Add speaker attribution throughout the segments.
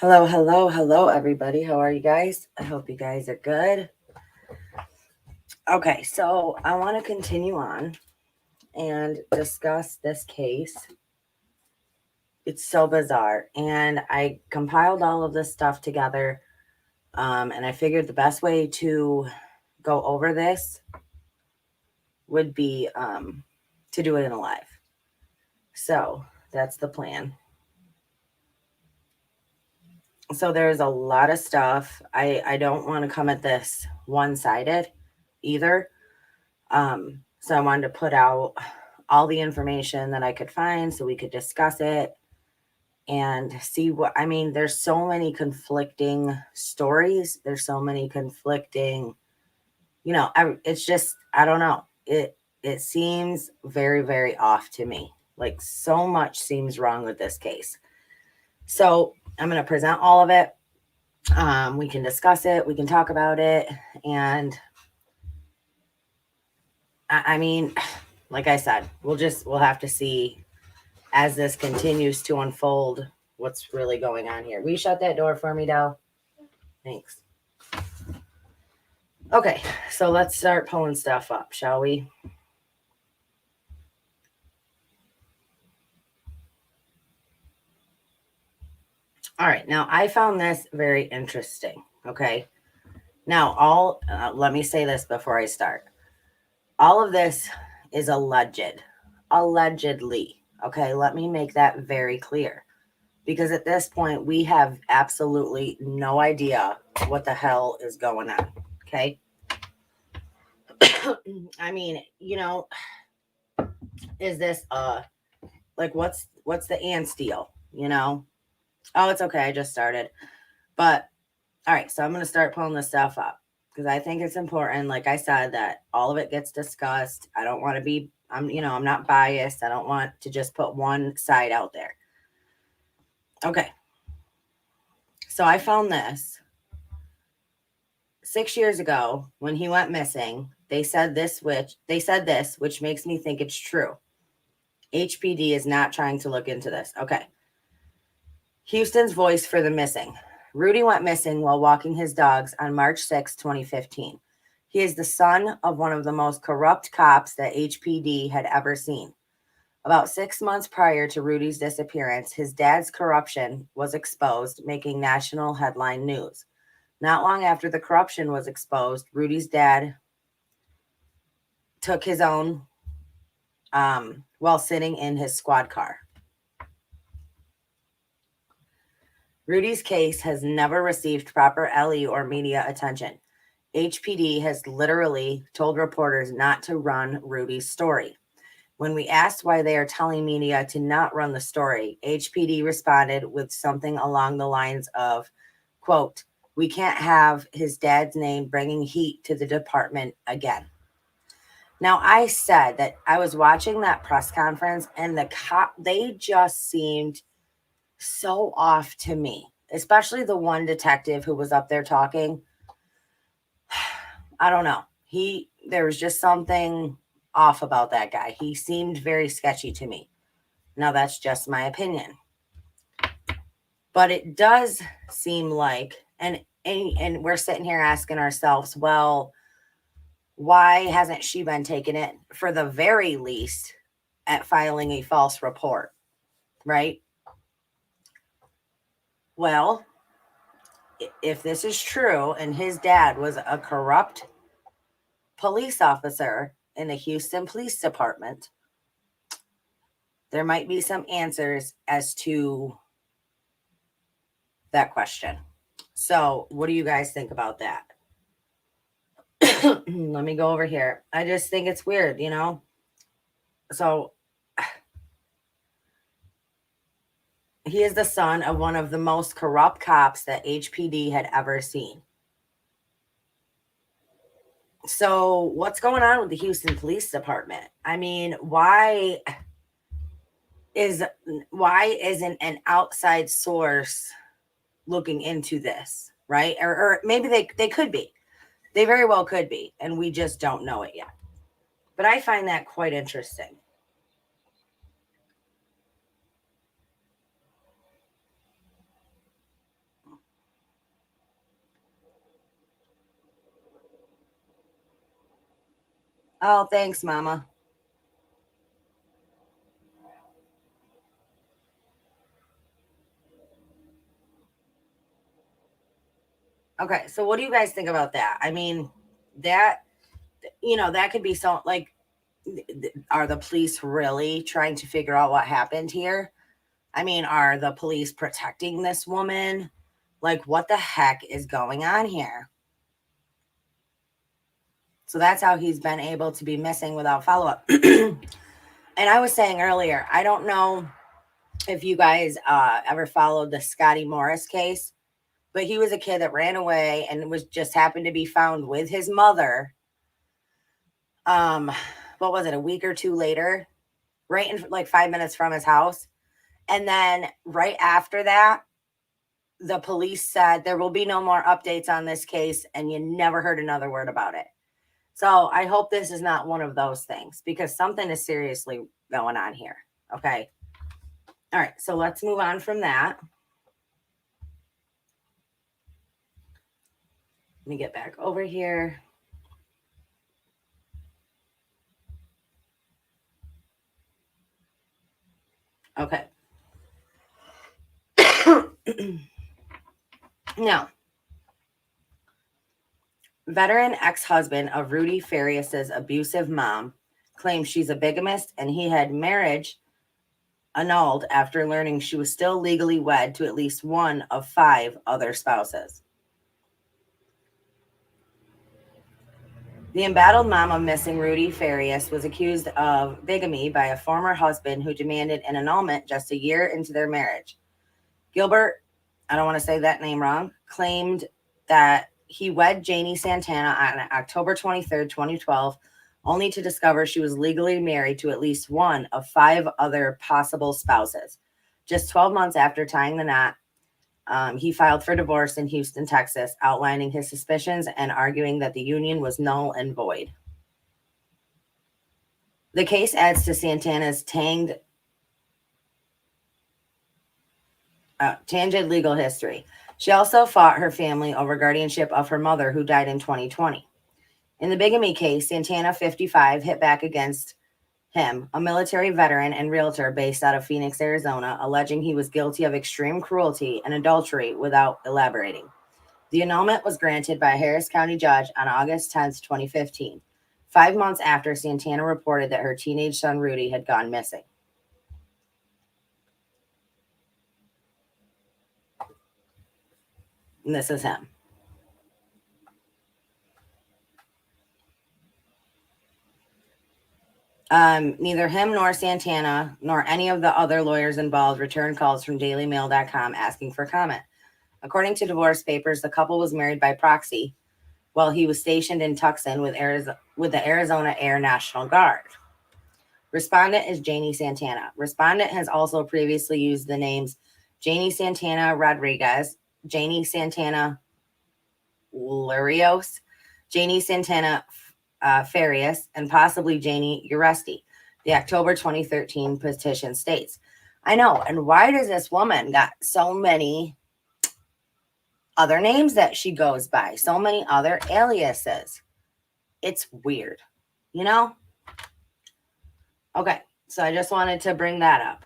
Speaker 1: Hello, hello, hello, everybody. How are you guys? I hope you guys are good. Okay, so I want to continue on and discuss this case. It's so bizarre. And I compiled all of this stuff together. And I figured the best way to go over this would be to do it in a live. So that's the plan. So there's a lot of stuff. I don't want to come at this one-sided either. So I wanted to put out all the information that I could find so we could discuss it and see what I mean. There's so many conflicting stories. There's so many conflicting, it's just, I don't know. It seems very, very off to me. Like so much seems wrong with this case. So I'm going to present all of it. We can discuss it. We can talk about it. And I mean, like I said, we'll have to see as this continues to unfold what's really going on here. Will you shut that door for me, Dell? Thanks. Okay, so let's start pulling stuff up, shall we? All right, now I found this very interesting. Okay, now let me say this before I start. All of this is allegedly. Okay, let me make that very clear. Because at this point, we have absolutely no idea what the hell is going on. Okay. I mean, is this like what's the ants deal? Oh, it's okay. I just started. But all right, so I'm gonna start pulling this stuff up because I think it's important, like I said, that all of it gets discussed. I don't want to be I'm not biased. I don't want to just put one side out there. Okay. So I found this 6 years ago when he went missing. They said this, which makes me think it's true. HPD is not trying to look into this. Okay. Houston's voice for the missing. Rudy went missing while walking his dogs on March 6, 2015. He is the son of one of the most corrupt cops that HPD had ever seen. About 6 months prior to Rudy's disappearance, his dad's corruption was exposed, making national headline news. Not long after the corruption was exposed, Rudy's dad took his own while sitting in his squad car. Rudy's case has never received proper LE or media attention. HPD has literally told reporters not to run Rudy's story. When we asked why they are telling media to not run the story, HPD responded with something along the lines of, quote, "We can't have his dad's name bringing heat to the department again." Now, I said that I was watching that press conference and they just seemed so off to me, especially the one detective who was up there talking. I don't know. There was just something off about that guy. He seemed very sketchy to me. Now, that's just my opinion. But it does seem like, and we're sitting here asking ourselves, well, why hasn't she been taken in for the very least at filing a false report, right? Well, if this is true and his dad was a corrupt police officer in the Houston Police Department, there might be some answers as to that question. So, what do you guys think about that? Let me go over here. I just think it's weird, So, he is the son of one of the most corrupt cops that HPD had ever seen. So, what's going on with the Houston Police Department? I mean, why isn't an outside source looking into this, right? Or maybe they could be. They very well could be, and we just don't know it yet. But I find that quite interesting. Oh, thanks, Mama. Okay, so what do you guys think about that? I mean, that, that could be so, like, are the police really trying to figure out what happened here? I mean, are the police protecting this woman? Like, what the heck is going on here? So that's how he's been able to be missing without follow up. And I was saying earlier, I don't know if you guys ever followed the Scotty Morris case, but he was a kid that ran away and was just happened to be found with his mother. Um, what was it, a week or two later, right in like 5 minutes from his house. And then right after that, the police said there will be no more updates on this case, and you never heard another word about it. So I hope this is not one of those things, because something is seriously going on here. Okay. All right. So let's move on from that. Let me get back over here. Okay. Now, veteran ex-husband of Rudy Farias's abusive mom claims she's a bigamist, and he had marriage annulled after learning she was still legally wed to at least one of 5 other spouses. The embattled mom of missing Rudy Farias was accused of bigamy by a former husband who demanded an annulment just a year into their marriage. Gilbert, I don't want to say that name wrong, claimed that he wed Janie Santana on October 23rd, 2012, only to discover she was legally married to at least one of 5 other possible spouses. Just 12 months after tying the knot, he filed for divorce in Houston, Texas, outlining his suspicions and arguing that the union was null and void. The case adds to Santana's tanged legal history. She also fought her family over guardianship of her mother, who died in 2020. In the bigamy case, Santana, 55, hit back against him, a military veteran and realtor based out of Phoenix, Arizona, alleging he was guilty of extreme cruelty and adultery without elaborating. The annulment was granted by a Harris County judge on August 10th, 2015, 5 months after Santana reported that her teenage son Rudy had gone missing. And this is him. Neither him nor Santana nor any of the other lawyers involved returned calls from dailymail.com asking for comment. According to divorce papers, the couple was married by proxy while he was stationed in Tucson with the Arizona Air National Guard. Respondent is Janie Santana. Respondent has also previously used the names Janie Santana Rodriguez, Janie Santana Lurios, Janie Santana Farias, and possibly Janie Uresti. The October 2013 petition states. I know. And why does this woman got so many other names that she goes by? So many other aliases. It's weird, you know? Okay. So I just wanted to bring that up.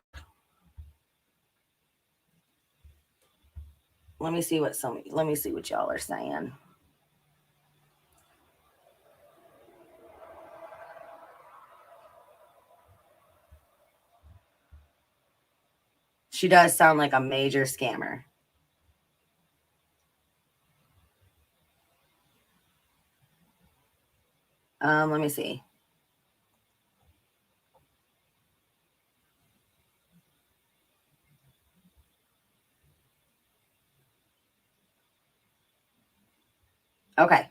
Speaker 1: Let me see what y'all are saying. She does sound like a major scammer. Let me see. Okay.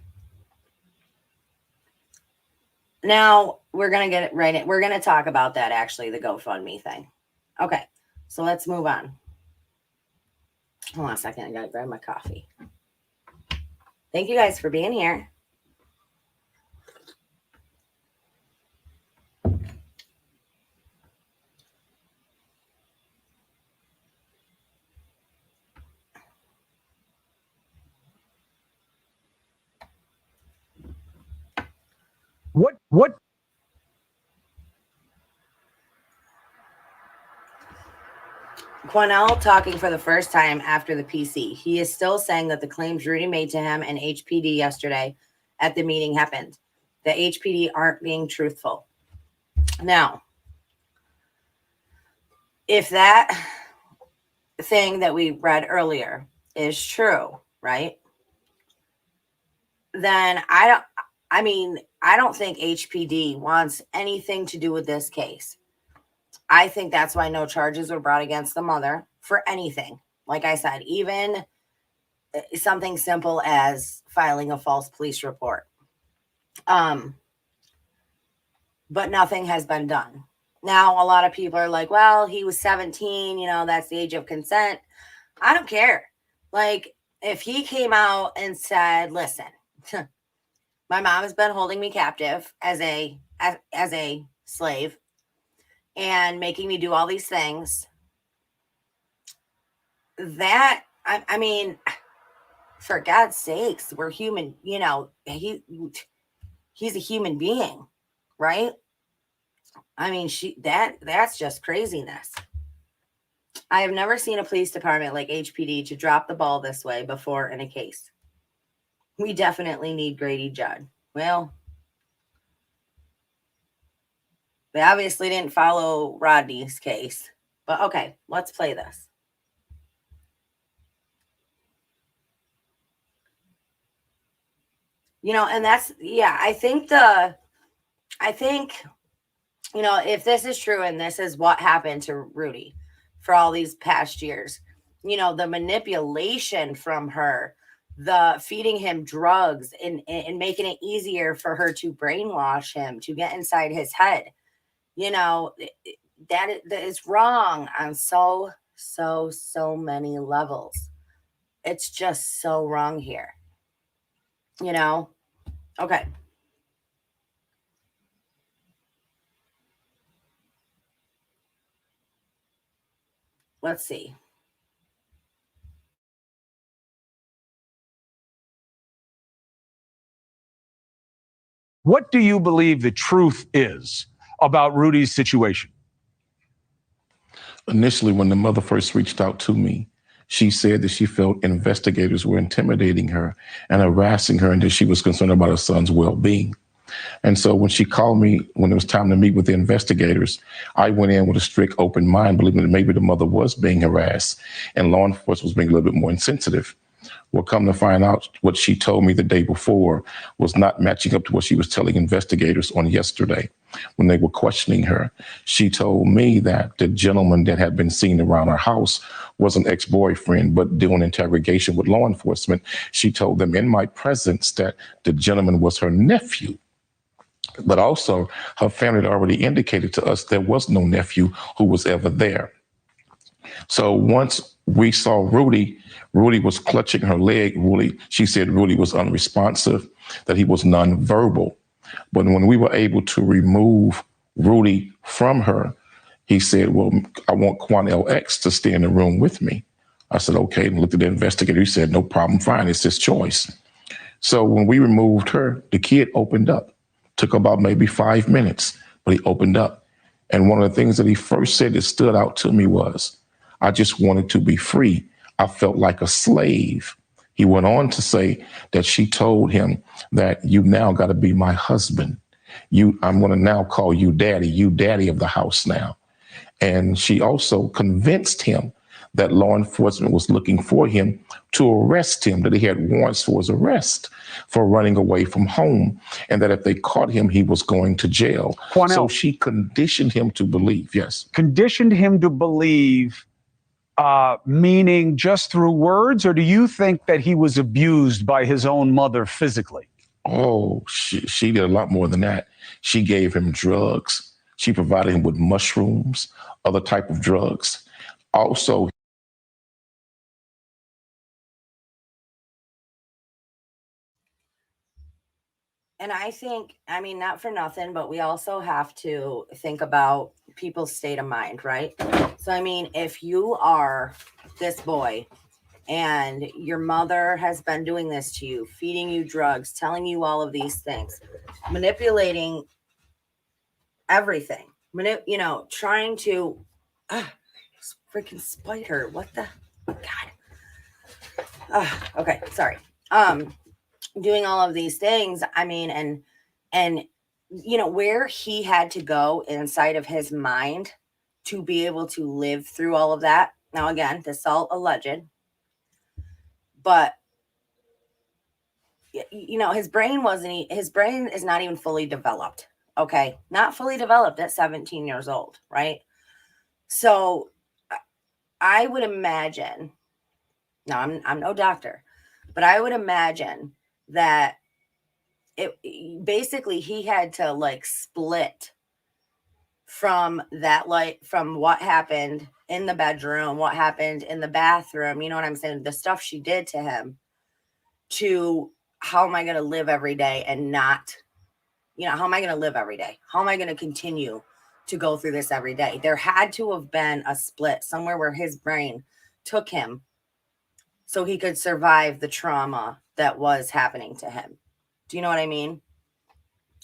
Speaker 1: Now we're going to get it right. We're going to talk about that, actually, the GoFundMe thing. Okay. So let's move on. Hold on a second. I got to grab my coffee. Thank you guys for being here.
Speaker 2: What
Speaker 1: Quanell talking for the first time after the PC. He is still saying that the claims Rudy made to him and HPD yesterday at the meeting happened. The HPD aren't being truthful. Now, if that thing that we read earlier is true, right? Then I don't think HPD wants anything to do with this case. I think that's why no charges were brought against the mother for anything. Like I said, even something simple as filing a false police report. But nothing has been done. Now, a lot of people are like, well, he was 17, that's the age of consent. I don't care. Like, if he came out and said, listen, my mom has been holding me captive as a slave and making me do all these things, that, I mean, for God's sakes, we're human, he's a human being, right? I mean, that's just craziness. I have never seen a police department like HPD to drop the ball this way before in a case. We definitely need Grady Judd. Well, they obviously didn't follow Rodney's case. But okay, let's play this. And that's, yeah, I think, if this is true and this is what happened to Rudy for all these past years, the manipulation from her, the feeding him drugs and making it easier for her to brainwash him, to get inside his head, that is wrong on so many levels. It's just so wrong here, Okay. Let's see.
Speaker 2: What do you believe the truth is about Rudy's situation?
Speaker 3: Initially, when the mother first reached out to me, she said that she felt investigators were intimidating her and harassing her and that she was concerned about her son's well-being. And so when she called me, when it was time to meet with the investigators, I went in with a strict open mind, believing that maybe the mother was being harassed and law enforcement was being a little bit more insensitive. Well, come to find out, what she told me the day before was not matching up to what she was telling investigators on yesterday when they were questioning her. She told me that the gentleman that had been seen around her house was an ex-boyfriend, but during interrogation with law enforcement, she told them in my presence that the gentleman was her nephew. But also, her family had already indicated to us there was no nephew who was ever there. So once we saw Rudy was clutching her leg. She said Rudy was unresponsive, that he was nonverbal. But when we were able to remove Rudy from her, he said, well, I want Quanell X to stay in the room with me. I said, okay, and looked at the investigator. He said, no problem, fine, it's his choice. So when we removed her, the kid opened up. Took about maybe 5 minutes, but he opened up. And one of the things that he first said that stood out to me was, I just wanted to be free. I felt like a slave. He went on to say that she told him that you now got to be my husband. I'm going to now call you daddy of the house now. And she also convinced him that law enforcement was looking for him to arrest him, that he had warrants for his arrest for running away from home, and that if they caught him, he was going to jail.
Speaker 2: Quanell.
Speaker 3: So she conditioned him to believe, yes.
Speaker 2: Conditioned him to believe, meaning just through words, or do you think that he was abused by his own mother physically?
Speaker 3: Oh, she did a lot more than that. She gave him drugs. She provided him with mushrooms, other type of drugs. Also,
Speaker 1: and I think, not for nothing, but we also have to think about people's state of mind, right? So, if you are this boy and your mother has been doing this to you, feeding you drugs, telling you all of these things, manipulating everything, trying to freaking spider. What the God? Okay, sorry. Doing all of these things. I mean, and you know, where he had to go inside of his mind to be able to live through all of that. Now, again, this is all alleged, but you know, his brain is not even fully developed. Okay. Not fully developed at 17 years old. Right. So I would imagine, now I'm no doctor, but I would imagine that basically he had to like split from that, like from what happened in the bedroom, what happened in the bathroom, you know what I'm saying? The stuff she did to him, to how am I going to live every day and not, you know, how am I going to live every day? How am I going to continue to go through this every day? There had to have been a split somewhere where his brain took him so he could survive the trauma that was happening to him. Do you know what I mean?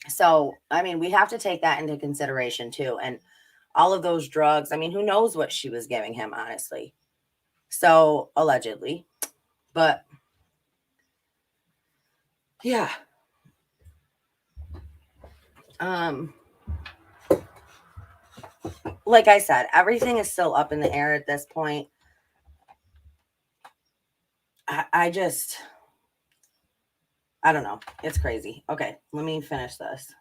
Speaker 1: So, I mean, we have to take that into consideration too. And all of those drugs, I mean, who knows what she was giving him, honestly. So, allegedly. But, yeah. Like I said, everything is still up in the air at this point. I don't know. It's crazy. Okay, let me finish this.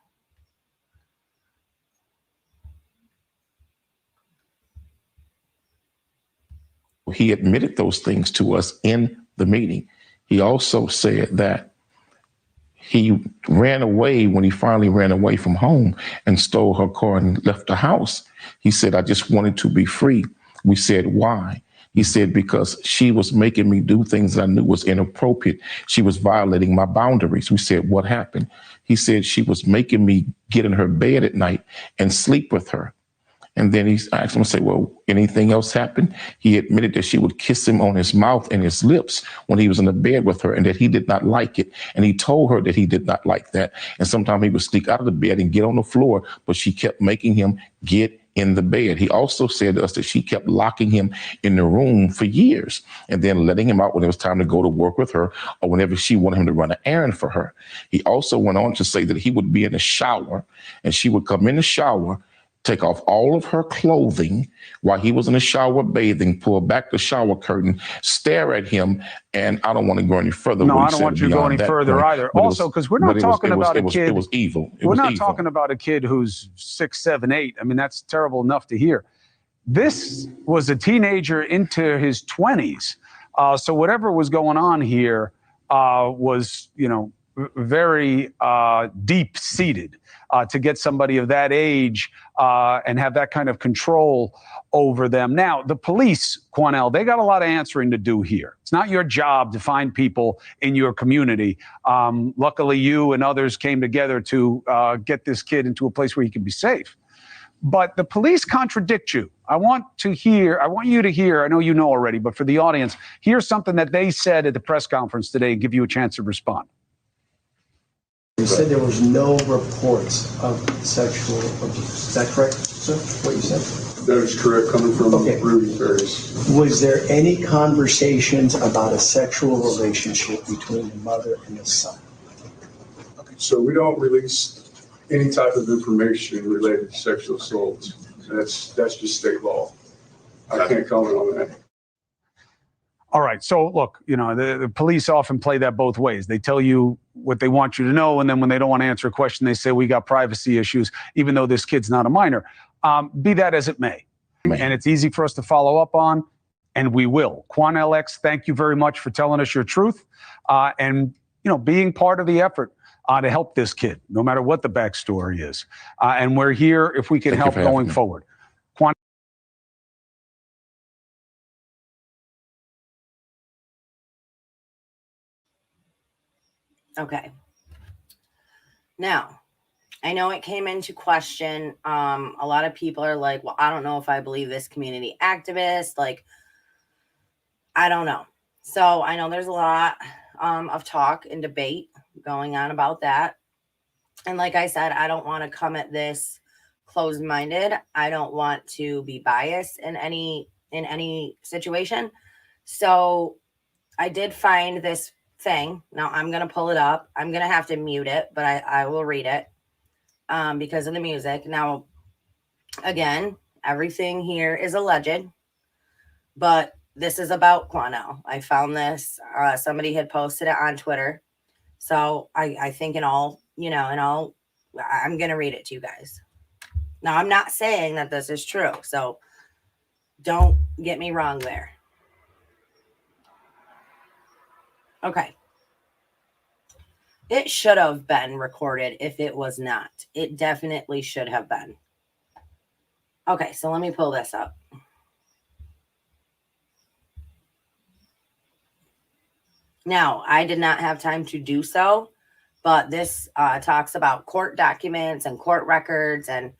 Speaker 3: He admitted those things to us in the meeting. He also said that he ran away when he finally ran away from home and stole her car and left the house. He said, I just wanted to be free. We said, why? He said, because she was making me do things I knew was inappropriate. She was violating my boundaries. We said, what happened? He said, she was making me get in her bed at night and sleep with her. And then he asked him to say, well, anything else happened? He admitted that she would kiss him on his mouth and his lips when he was in the bed with her, and that he did not like it. And he told her that he did not like that. And sometimes he would sneak out of the bed and get on the floor, but she kept making him get in the bed. He also said to us that she kept locking him in the room for years and then letting him out when it was time to go to work with her or whenever she wanted him to run an errand for her. He also went on to say that he would be in the shower and she would come in the shower, take off all of her clothing while he was in the shower bathing, pull back the shower curtain, stare at him. And I don't want to go any further.
Speaker 2: No, I don't want you to go any further either. Also, because we're not talking about a kid.
Speaker 3: It was evil.
Speaker 2: We're not talking about a kid who's 6, 7, 8. I mean, that's terrible enough to hear. This was a teenager into his 20s. So whatever was going on here was, you know, very deep-seated. To get somebody of that age and have that kind of control over them. Now, the police, Quanell, they got a lot of answering to do here. It's not your job to find people in your community. Luckily, you and others came together to get this kid into a place where he can be safe. But the police contradict you. I want you to hear, I know you know already, but for the audience, here's something that they said at the press conference today and give you a chance to respond.
Speaker 4: You said there was no reports of sexual abuse. Is that correct, sir? What you said?
Speaker 5: That is correct, coming from Rudy Farias.
Speaker 4: Was there any conversations about a sexual relationship between the mother and the son?
Speaker 5: So we don't release any type of information related to sexual assault. That's just state law. I can't comment on that.
Speaker 2: All right. So, look, you know, the police often play that both ways. They tell you what they want you to know, and then when they don't want to answer a question, they say, we got privacy issues, even though this kid's not a minor. Be that as it may. And it's easy for us to follow up on, and we will. Quanell X, thank you very much for telling us your truth and, you know, being part of the effort to help this kid, no matter what the backstory is. And we're here if we can help going forward.
Speaker 1: Okay. Now, I know it came into question. A lot of people are like, well, I don't know if I believe this community activist. Like, I don't know. So I know there's a lot of talk and debate going on about that. And like I said, I don't want to come at this closed-minded. I don't want to be biased in any in any situation. So I did find this thing. Now I'm going to pull it up. I'm going to have to mute it, but I will read it because of the music. Now, again, everything here is alleged, but this is about Quanell. I found this. Somebody had posted it on Twitter. So I think I'm going to read it to you guys. Now, I'm not saying that this is true. So don't get me wrong there. Okay. It should have been recorded if it was not. It definitely should have been. Okay, so let me pull this up. Now, I did not have time to do so, but this talks about court documents and court records and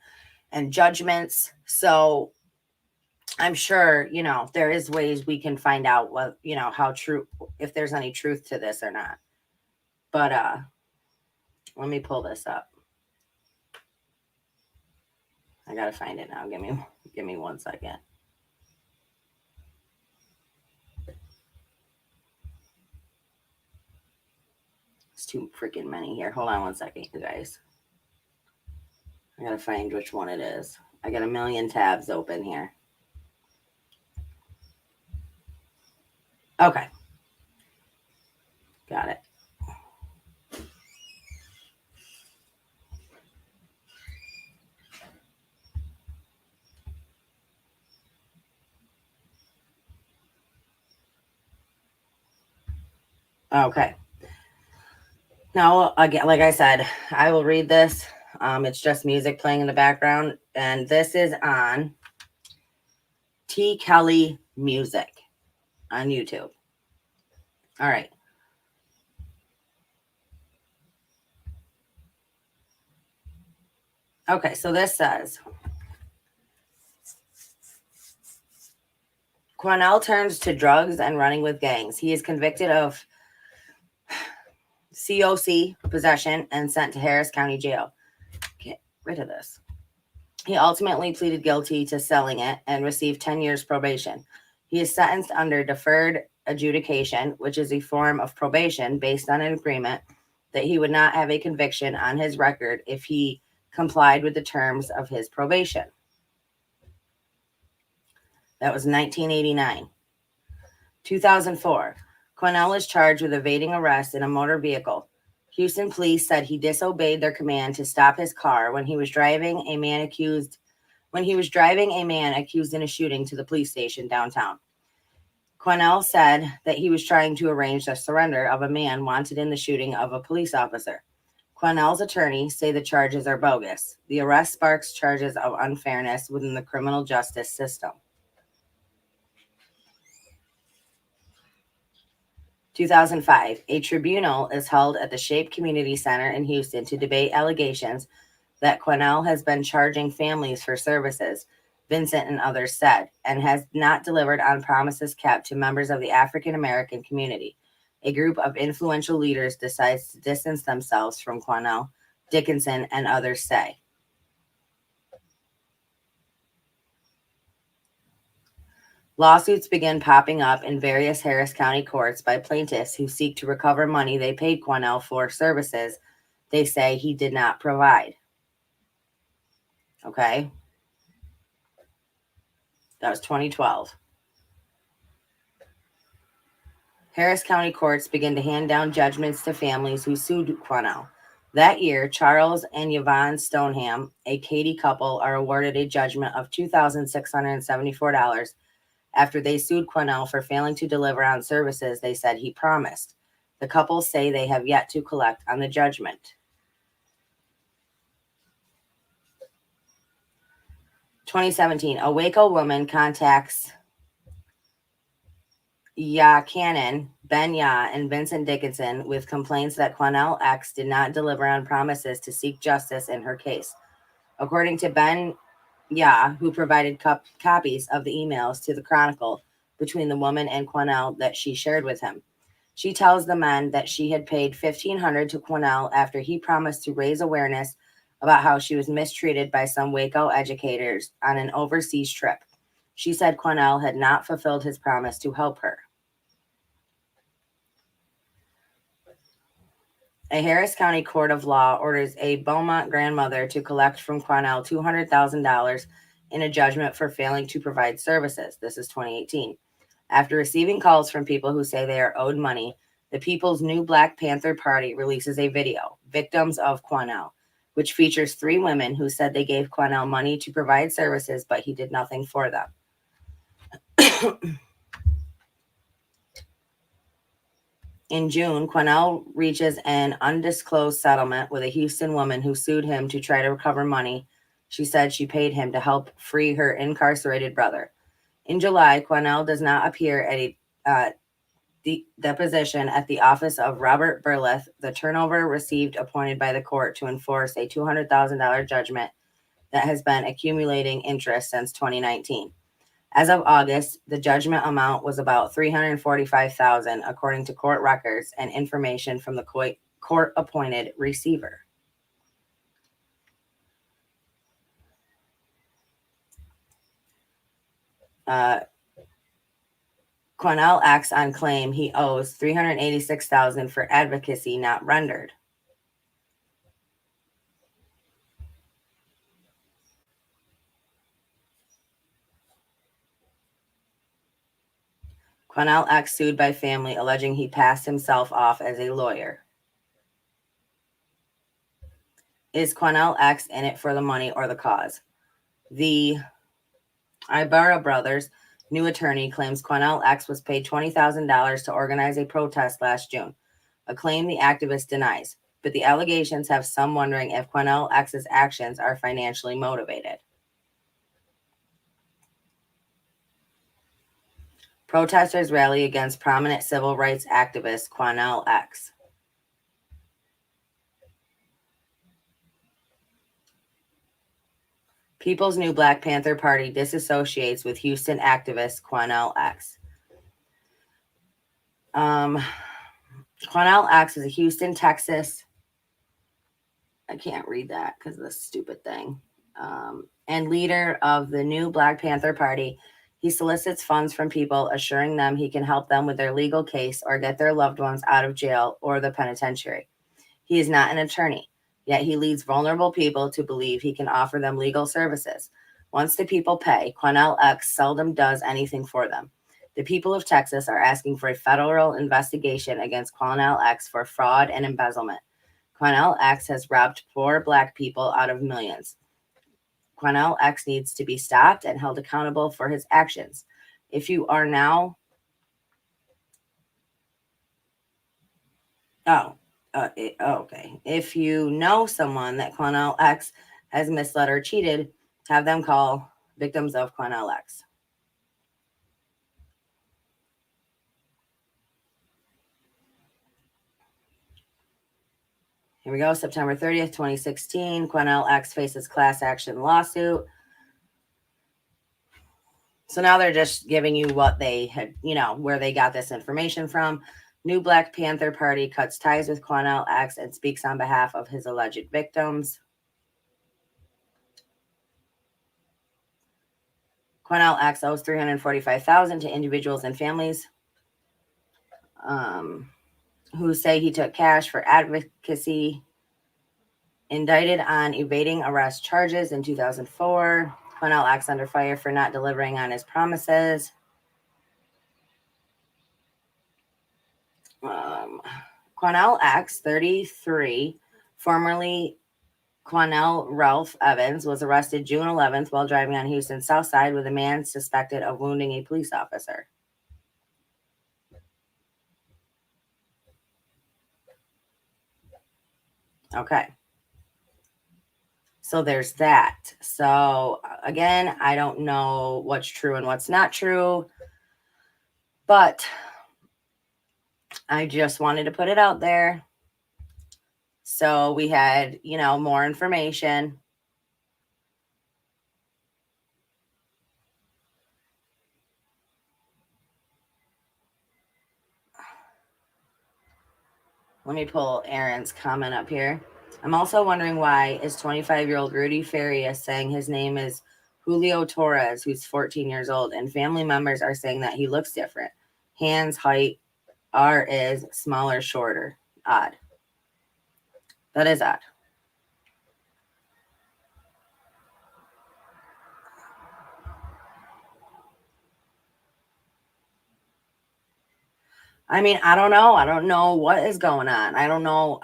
Speaker 1: judgments. So I'm sure, there is ways we can find out what, how true, if there's any truth to this or not. But let me pull this up. I gotta find it now. Give me 1 second. It's too freaking many here. Hold on 1 second, you guys. I gotta find which one it is. I got a million tabs open here. Okay. Got it. Okay. Now, again, like I said, I will read this. It's just music playing in the background. And this is on T. Kelly Music on YouTube. All right. Okay, so this says, Quanell turns to drugs and running with gangs. He is convicted of COC possession and sent to Harris County Jail. Get rid of this. He ultimately pleaded guilty to selling it and received 10 years probation. He is sentenced under deferred adjudication, which is a form of probation based on an agreement that he would not have a conviction on his record if he complied with the terms of his probation. That was 1989. 2004. Quanell is charged with evading arrest in a motor vehicle. Houston police said he disobeyed their command to stop his car when he was driving a man accused in a shooting to the police station downtown. Quanell said that he was trying to arrange the surrender of a man wanted in the shooting of a police officer. Quanell's attorney say the charges are bogus. The arrest sparks charges of unfairness within the criminal justice system. 2005, a tribunal is held at the Shape Community Center in Houston to debate allegations that Quanell has been charging families for services, Vincent and others said, and has not delivered on promises kept to members of the African American community. A group of influential leaders decides to distance themselves from Quanell, Dickinson, and others say. Lawsuits begin popping up in various Harris County courts by plaintiffs who seek to recover money they paid Quanell for services they say he did not provide. Okay. That was 2012. Harris County courts begin to hand down judgments to families who sued Quanell. That year, Charles and Yvonne Stoneham, a Katy couple, are awarded a judgment of $2,674 after they sued Quanell for failing to deliver on services they said he promised. The couple say they have yet to collect on the judgment. 2017, a Waco woman contacts Cannon, Ben Ya, and Vincent Dickinson with complaints that Quanell X did not deliver on promises to seek justice in her case. According to Ben Ya, who provided copies of the emails to the Chronicle between the woman and Quanell that she shared with him. She tells the men that she had paid $1,500 to Quanell after he promised to raise awareness about how she was mistreated by some Waco educators on an overseas trip. She said Quanell had not fulfilled his promise to help her. A Harris County court of law orders a Beaumont grandmother to collect from Quanell $200,000 in a judgment for failing to provide services. This is 2018. After receiving calls from people who say they are owed money, the People's New Black Panther Party releases a video, Victims of Quanell, which features 3 women who said they gave Quanell money to provide services, but he did nothing for them. In June, Quanell reaches an undisclosed settlement with a Houston woman who sued him to try to recover money. She said she paid him to help free her incarcerated brother. In July, Quanell does not appear at a deposition at the office of Robert Burleth, the turnover received appointed by the court to enforce a $200,000 judgment that has been accumulating interest since 2019. As of August, the judgment amount was about $345,000, according to court records and information from the court-appointed receiver. Quanell acts on claim he owes $386,000 for advocacy not rendered. Quanell X sued by family alleging he passed himself off as a lawyer. Is Quanell X in it for the money or the cause? The Ibarra brothers' new attorney claims Quanell X was paid $20,000 to organize a protest last June, a claim the activist denies, but the allegations have some wondering if Quanell X's actions are financially motivated. Protesters rally against prominent civil rights activist Quanell X. People's New Black Panther Party disassociates with Houston activist Quanell X. Quanell X is a Houston, Texas. I can't read that because of this stupid thing. And leader of the New Black Panther Party. He solicits funds from people, assuring them he can help them with their legal case or get their loved ones out of jail or the penitentiary. He is not an attorney, yet he leads vulnerable people to believe he can offer them legal services. Once the people pay, Quanell X seldom does anything for them. The people of Texas are asking for a federal investigation against Quanell X for fraud and embezzlement. Quanell X has robbed poor Black people out of millions. Quanell X needs to be stopped and held accountable for his actions. If you are now... okay. If you know someone that Quanell X has misled or cheated, have them call Victims of Quanell X. Here we go. September 30th, 2016. Quanell X faces class action lawsuit. So now they're just giving you what they had, where they got this information from. New Black Panther Party cuts ties with Quanell X and speaks on behalf of his alleged victims. Quanell X owes $345,000 to individuals and families who say he took cash for advocacy. Indicted on evading arrest charges in 2004. Quanell X under fire for not delivering on his promises. Quanell X, 33, formerly Quanell Ralph Evans, was arrested June 11th while driving on Houston's South Side with a man suspected of wounding a police officer. Okay. So there's that. So again, I don't know what's true and what's not true, but I just wanted to put it out there. So we had, more information. Let me pull Aaron's comment up here. I'm also wondering why is 25-year-old Rudy Farias saying his name is Julio Torres, who's 14 years old, and family members are saying that he looks different. Hands, height, is smaller, shorter. Odd. That is odd. I mean, I don't know. I don't know what is going on. I don't know.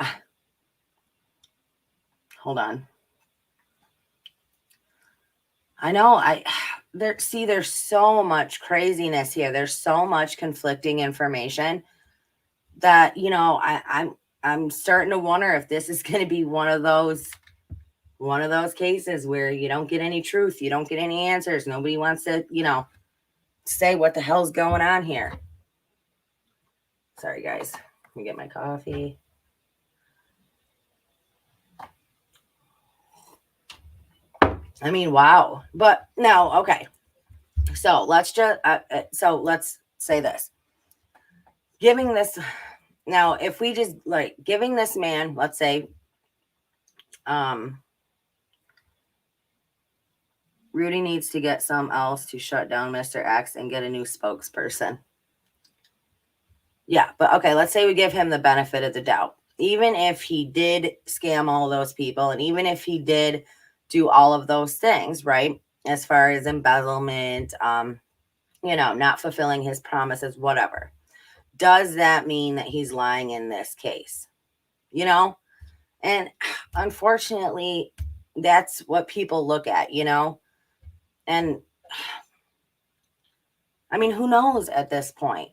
Speaker 1: Hold on. I know. There's so much craziness here. There's so much conflicting information that, you know, I'm starting to wonder if this is going to be one of those cases where you don't get any truth, you don't get any answers. Nobody wants to, you know, say what the hell's going on here. Sorry, guys. Let me get my coffee. I mean, wow. But no, okay. So let's just let's say this. Giving this now, if we just like giving this man, let's say, Rudy needs to get some else to shut down Mr. X and get a new spokesperson. Yeah, but okay, let's say we give him the benefit of the doubt. Even if he did scam all those people, and even if he did do all of those things, right? As far as embezzlement, you know, not fulfilling his promises, whatever. Does that mean that he's lying in this case? You know? And unfortunately, that's what people look at, you know? And I mean, who knows at this point?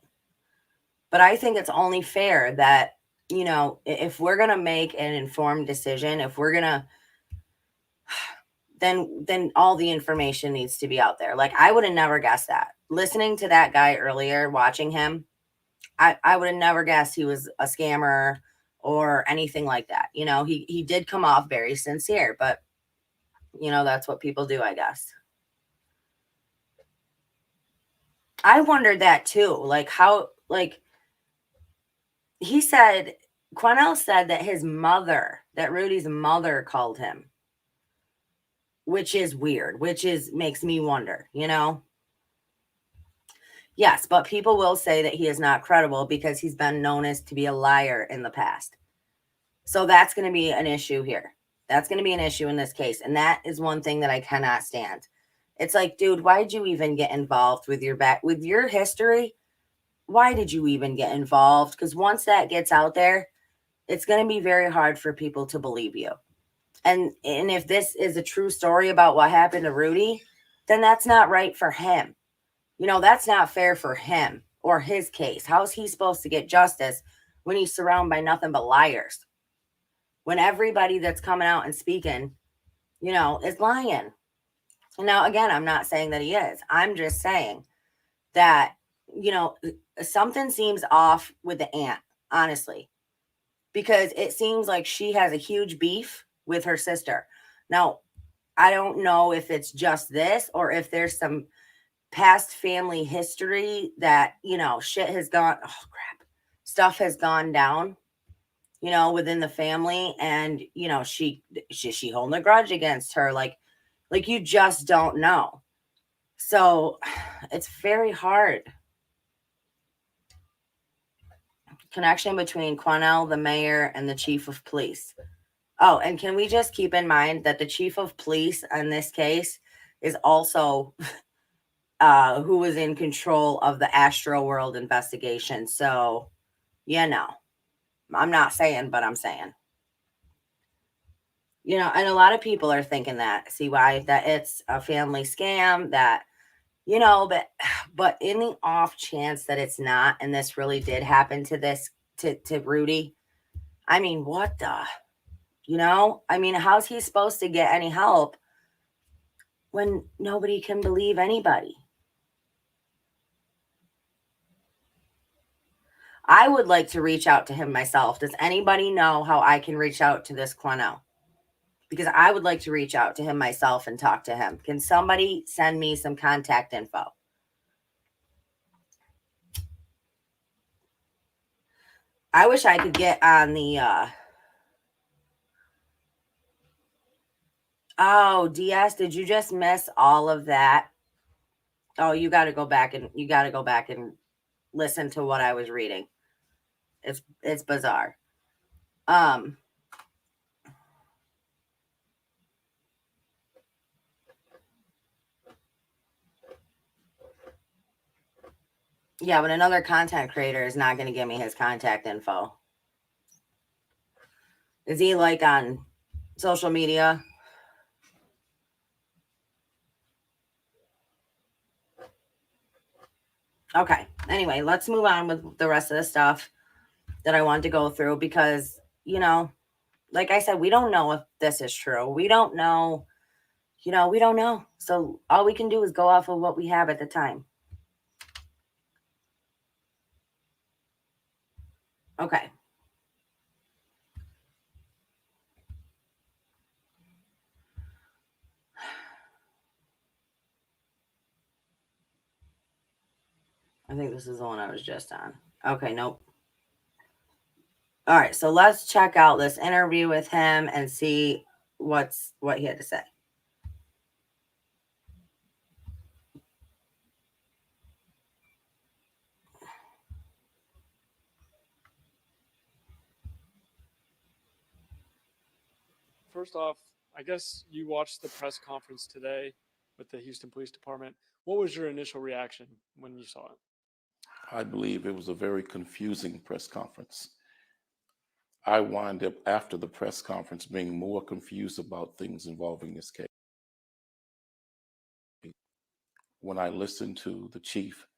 Speaker 1: But I think it's only fair that, you know, if we're going to make an informed decision, if we're going to, then all the information needs to be out there. Like, I would have never guessed that. Listening to that guy earlier, watching him, I would have never guessed he was a scammer or anything like that. You know, he did come off very sincere, but, you know, that's what people do, I guess. I wondered that too. Like, how, like, he said, Quanell said that his mother, that Rudy's mother called him, which is weird, makes me wonder, you know? Yes, but people will say that he is not credible because he's been known as to be a liar in the past. So that's going to be an issue here. That's going to be an issue in this case. And that is one thing that I cannot stand. It's like, dude, why did you even get involved with your history? Why did you even get involved? Because once that gets out there, it's going to be very hard for people to believe you. And if this is a true story about what happened to Rudy, then that's not right for him. You know, that's not fair for him or his case. How is he supposed to get justice when he's surrounded by nothing but liars? When everybody that's coming out and speaking, you know, is lying. Now, again, I'm not saying that he is. I'm just saying that, you know, something seems off with the aunt, honestly, because it seems like she has a huge beef with her sister. Now, I don't know if it's just this or if there's some past family history that, you know, stuff has gone down, you know, within the family, and, you know, she holding a grudge against her, like you just don't know. So it's very hard. Connection between Quanell, the mayor, and the chief of police. Oh, and can we just keep in mind that the chief of police in this case is also who was in control of the Astro World investigation. So, you know, I'm not saying, but I'm saying. You know, and a lot of people are thinking that. See why? That it's a family scam, that, you know, but in the off chance that it's not, and this really did happen to Rudy, I mean, what the, you know? I mean, how's he supposed to get any help when nobody can believe anybody? I would like to reach out to him myself. Does anybody know how I can reach out to this Quanell? Because I would like to reach out to him myself and talk to him. Can somebody send me some contact info? I wish I could get on the Oh, DS, did you just miss all of that? Oh, you got to go back and listen to what I was reading. It's bizarre. Yeah, but another content creator is not going to give me his contact info. Is he like on social media? Okay. Anyway, let's move on with the rest of the stuff that I wanted to go through because, like I said, we don't know if this is true. We don't know. We don't know. So all we can do is go off of what we have at the time. Okay. I think this is the one I was just on. Okay, nope. All right, so let's check out this interview with him and see what he had to say.
Speaker 6: First off, I guess you watched the press conference today with the Houston Police Department. What was your initial reaction when you saw it?
Speaker 3: I believe it was a very confusing press conference. I wind up after the press conference being more confused about things involving this case. When I listened to the chief,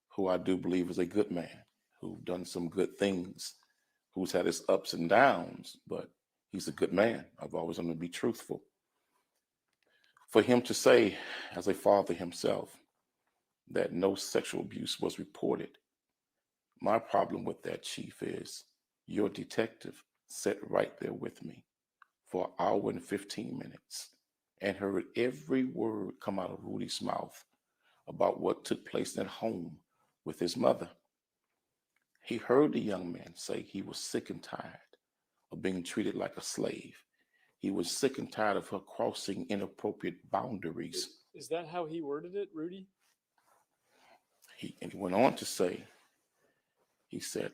Speaker 3: who I do believe is a good man, who's done some good things, who's had his ups and downs, but he's a good man. I've always wanted to be truthful. For him to say, as a father himself, that no sexual abuse was reported, my problem with that, Chief, is your detective sat right there with me for an hour and 15 minutes and heard every word come out of Rudy's mouth about what took place at home with his mother. He heard the young man say he was sick and tired of being treated like a slave. He was sick and tired of her crossing inappropriate boundaries.
Speaker 6: Is that how he worded it, Rudy?
Speaker 3: He went on to say, he said,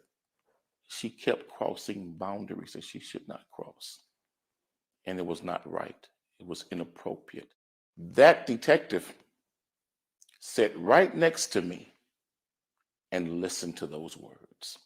Speaker 3: she kept crossing boundaries that she should not cross. And it was not right. It was inappropriate. That detective sat right next to me and listened to those words.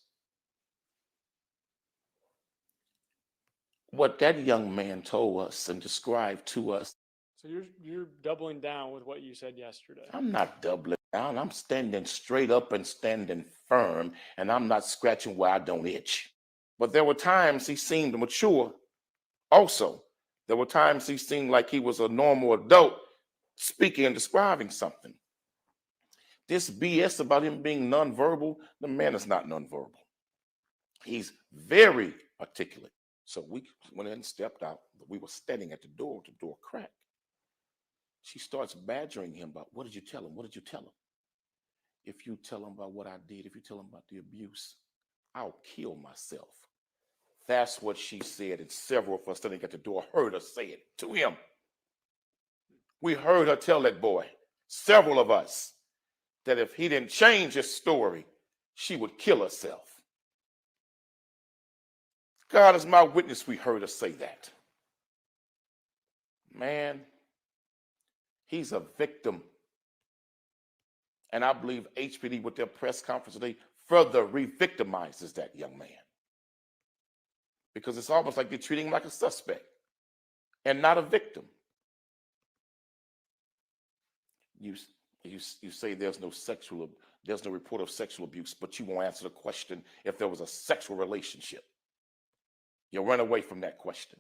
Speaker 3: What that young man told us and described to us.
Speaker 6: So you're doubling down with what you said yesterday.
Speaker 3: I'm not doubling down. I'm standing straight up and standing firm, and I'm not scratching where I don't itch. But there were times he seemed mature. Also, there were times he seemed like he was a normal adult speaking and describing something. This BS about him being nonverbal, the man is not nonverbal. He's very articulate. So we went in and stepped out. We were standing at the door cracked. She starts badgering him about, what did you tell him? What did you tell him? If you tell him about what I did, if you tell him about the abuse, I'll kill myself. That's what she said, and several of us standing at the door heard her say it to him. We heard her tell that boy, several of us, that if he didn't change his story, she would kill herself. God is my witness, we heard her say that. Man, he's a victim. And I believe HPD with their press conference today further re-victimizes that young man. Because it's almost like they're treating him like a suspect and not a victim. You say there's no report of sexual abuse, but you won't answer the question if there was a sexual relationship. You run away from that question.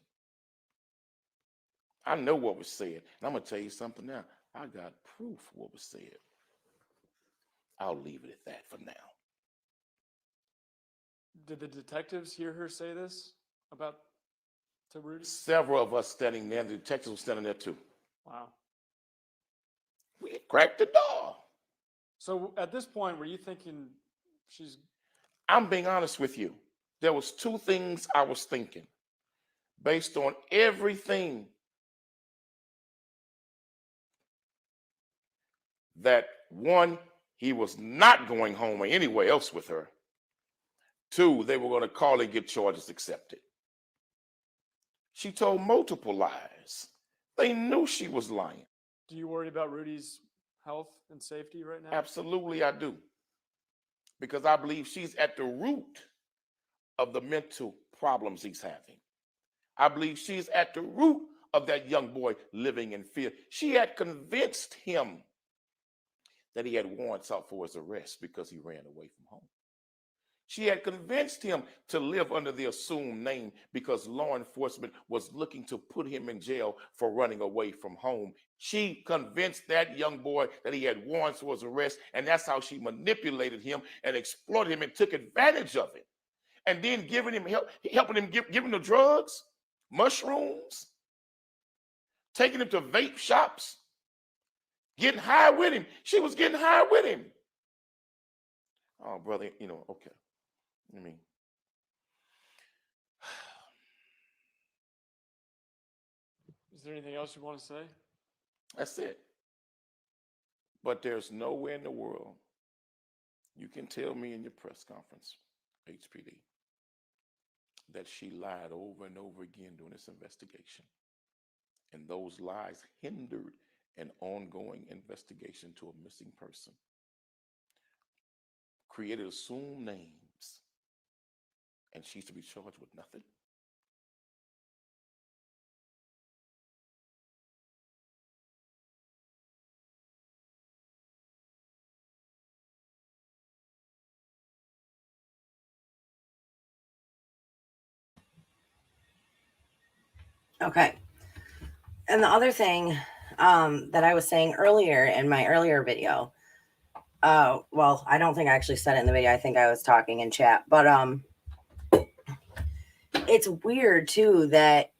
Speaker 3: I know what was said, and I'm gonna tell you something now. I got proof of what was said. I'll leave it at that for now.
Speaker 6: Did the detectives hear her say this to Rudy?
Speaker 3: Several of us standing there, the detectives were standing there too.
Speaker 6: Wow.
Speaker 3: We cracked the door.
Speaker 6: So at this point, were you thinking she's...
Speaker 3: I'm being honest with you. There was two things I was thinking based on everything
Speaker 7: that one, he was not going home or anywhere else with her. Two, they were going to call and get charges accepted. She told multiple lies. They knew she was lying.
Speaker 6: Do you worry about Rudy's health and safety right now?
Speaker 7: Absolutely, I do. Because I believe she's at the root of the mental problems he's having. I believe she's at the root of that young boy living in fear. She had convinced him that he had warrants out for his arrest because he ran away from home. She had convinced him to live under the assumed name because law enforcement was looking to put him in jail for running away from home. She convinced that young boy that he had warrants for his arrest, and that's how she manipulated him and exploited him and took advantage of it. And then giving him help, helping him give him the drugs, mushrooms, taking him to vape shops, getting high with him. She was getting high with him. Oh, brother, okay. I mean,
Speaker 6: is there anything else you want to say?
Speaker 7: that's it. But there's nowhere in the world you can tell me in your press conference, HPD, that she lied over and over again during this investigation. And those lies hindered an ongoing investigation to a missing person, created assumed names, and she's to be charged with nothing.
Speaker 1: Okay. And the other thing that I was saying earlier in my earlier video, well, I don't think I actually said it in the video. I think I was talking in chat, but it's weird too that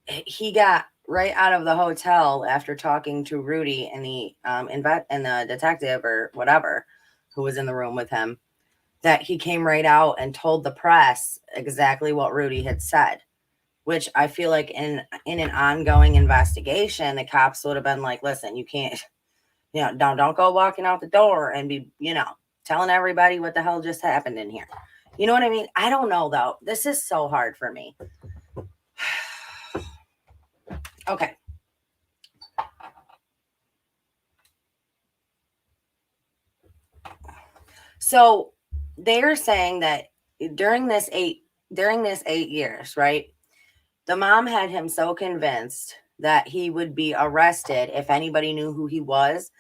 Speaker 1: he got right out of the hotel after talking to Rudy and the detective or whatever who was in the room with him, that he came right out and told the press exactly what Rudy had said, which I feel like in an ongoing investigation, the cops would have been like, listen, you can't, don't go walking out the door and be, telling everybody what the hell just happened in here. You know what I mean? I don't know though. This is so hard for me. Okay. So they're saying that during this 8 years, right? The mom had him so convinced that he would be arrested if anybody knew who he was,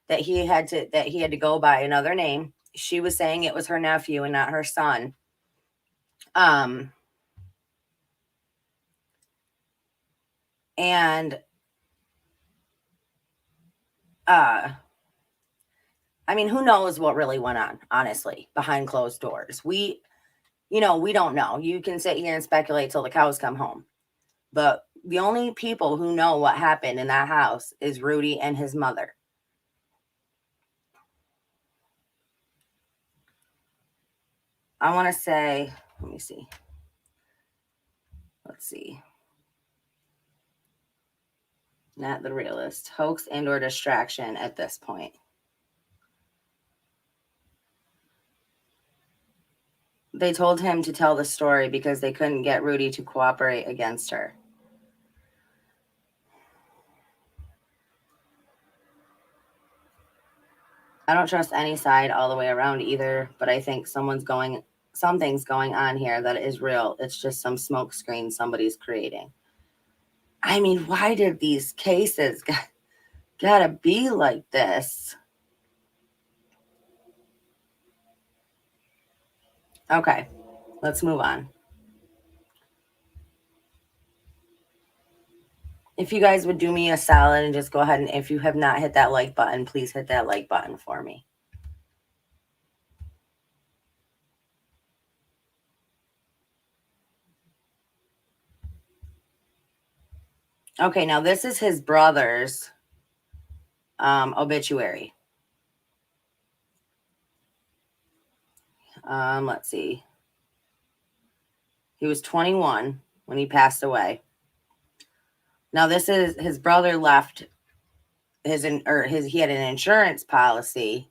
Speaker 1: that he had to go by another name. She was saying it was her nephew and not her son. I mean, who knows what really went on, honestly, behind closed doors. We don't know. You can sit here and speculate till the cows come home. But the only people who know what happened in that house is Rudy and his mother. I want to say, let me see. Let's see. Not the realist. Hoax and or distraction at this point. They told him to tell the story because they couldn't get Rudy to cooperate against her. I don't trust any side all the way around either, but I think something's going on here that is real. It's just some smoke screen somebody's creating. I mean, why did these cases gotta be like this? Okay, let's move on. If you guys would do me a solid and just go ahead and, if you have not hit that like button, please hit that like button for me. Okay, now this is his brother's obituary. Let's see. He was 21 when he passed away. Now this is his brother left he had an insurance policy,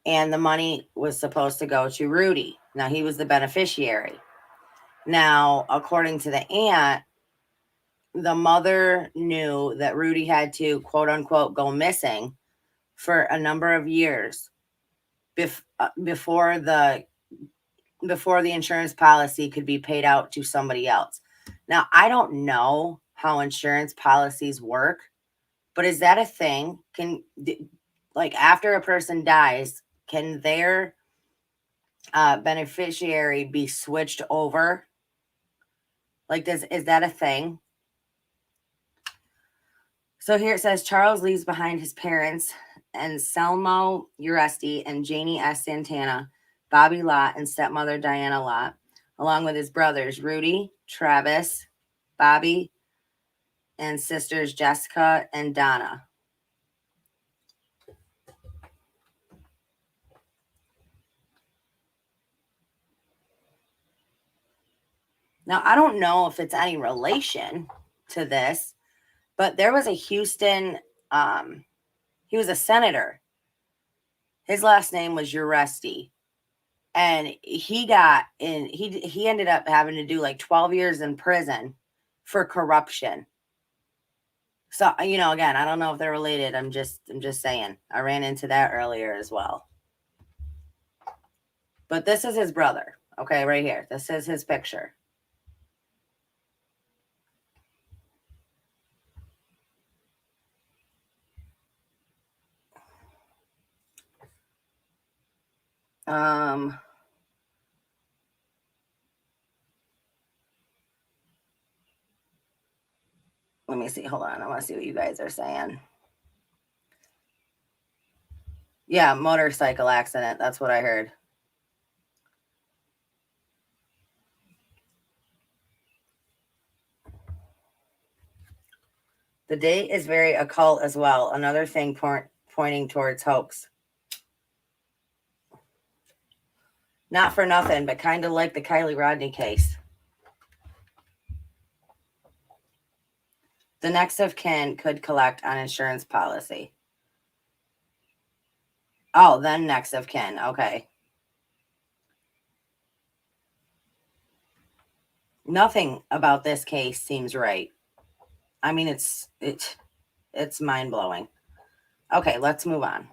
Speaker 1: and the money was supposed to go to Rudy. Now, he was the beneficiary. Now, according to the aunt, the mother knew that Rudy had to, quote unquote, go missing for a number of years before the insurance policy could be paid out to somebody else. Now, I don't know how insurance policies work, but is that a thing? Like, after a person dies, can their beneficiary be switched over? Like, is that a thing? So here it says Charles leaves behind his parents and Selmo Uresti and Janie S. Santana, Bobby Lott, and stepmother Diana Lott, along with his brothers Rudy, Travis, Bobby, and sisters Jessica and Donna. Now, I don't know if it's any relation to this, but there was a Houston, he was a senator. His last name was Uresti. And he ended up having to do like 12 years in prison for corruption. So, again, I don't know if they're related. I'm just saying. I ran into that earlier as well. But this is his brother. Okay, right here. This is his picture. Let me see. Hold on. I want to see what you guys are saying. Yeah, motorcycle accident. That's what I heard. The date is very occult as well. Another thing pointing towards hoax. Not for nothing, but kind of like the Kylie Rodney case. The next of kin could collect on insurance policy. Oh, then next of kin. Okay. Nothing about this case seems right. I mean, it's mind-blowing. Okay, let's move on.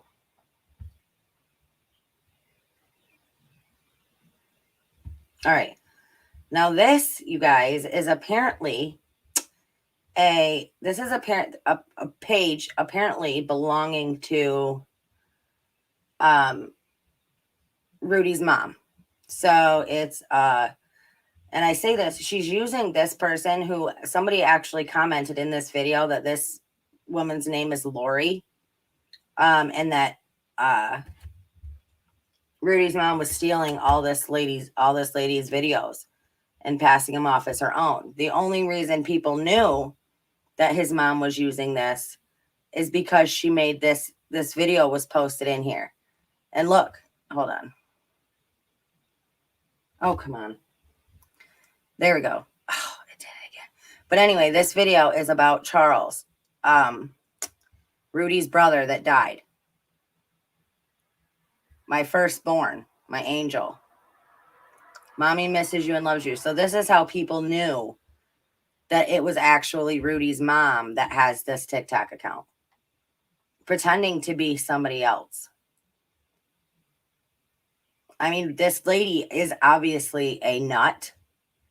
Speaker 1: All right. Now this, you guys, is apparently a page apparently belonging to Rudy's mom. So it's and I say this, she's using this person who somebody actually commented in this video that this woman's name is Lori. And that Rudy's mom was stealing all this lady's videos and passing them off as her own. The only reason people knew that his mom was using this is because she made this video was posted in here. And look, hold on. Oh, come on. There we go. Oh, it did it again. But anyway, this video is about Charles, Rudy's brother that died. My firstborn, my angel. Mommy misses you and loves you. So this is how people knew that it was actually Rudy's mom that has this TikTok account, pretending to be somebody else. I mean, this lady is obviously a nut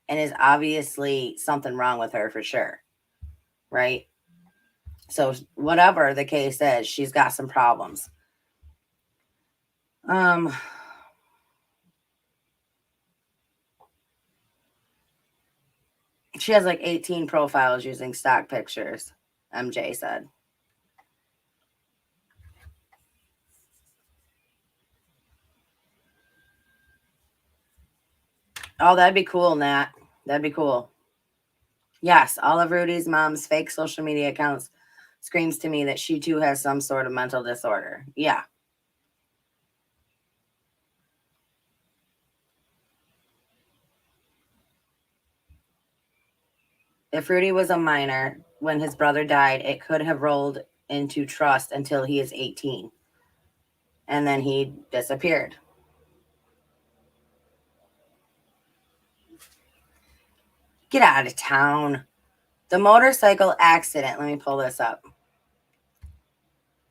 Speaker 1: and is obviously something wrong with her for sure, right? So whatever the case is, she's got some problems. She has like 18 profiles using stock pictures, MJ said. Oh, that'd be cool, Nat. That'd be cool. Yes, all of Rudy's mom's fake social media accounts screams to me that she too has some sort of mental disorder. Yeah. If Rudy was a minor when his brother died, it could have rolled into trust until he is 18. And then he disappeared. Get out of town. The motorcycle accident, let me pull this up.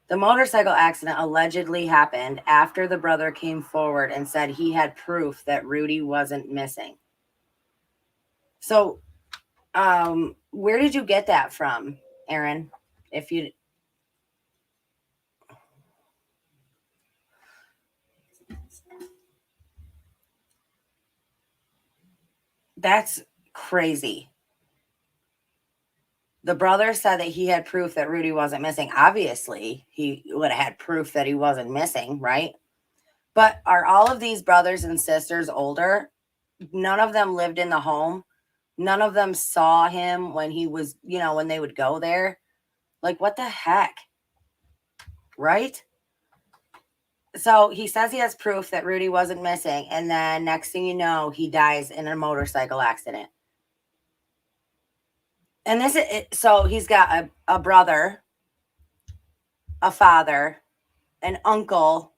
Speaker 1: The motorcycle accident allegedly happened after the brother came forward and said he had proof that Rudy wasn't missing. So, where did you get that from, Aaron? If you... That's crazy. The brother said that he had proof that Rudy wasn't missing. Obviously, he would have had proof that he wasn't missing, right? But are all of these brothers and sisters older? None of them lived in the home. None of them saw him when he was, when they would go there. Like, what the heck? Right? So he says he has proof that Rudy wasn't missing. And then next thing you know, he dies in a motorcycle accident. And this is it. So he's got a brother, a father, an uncle,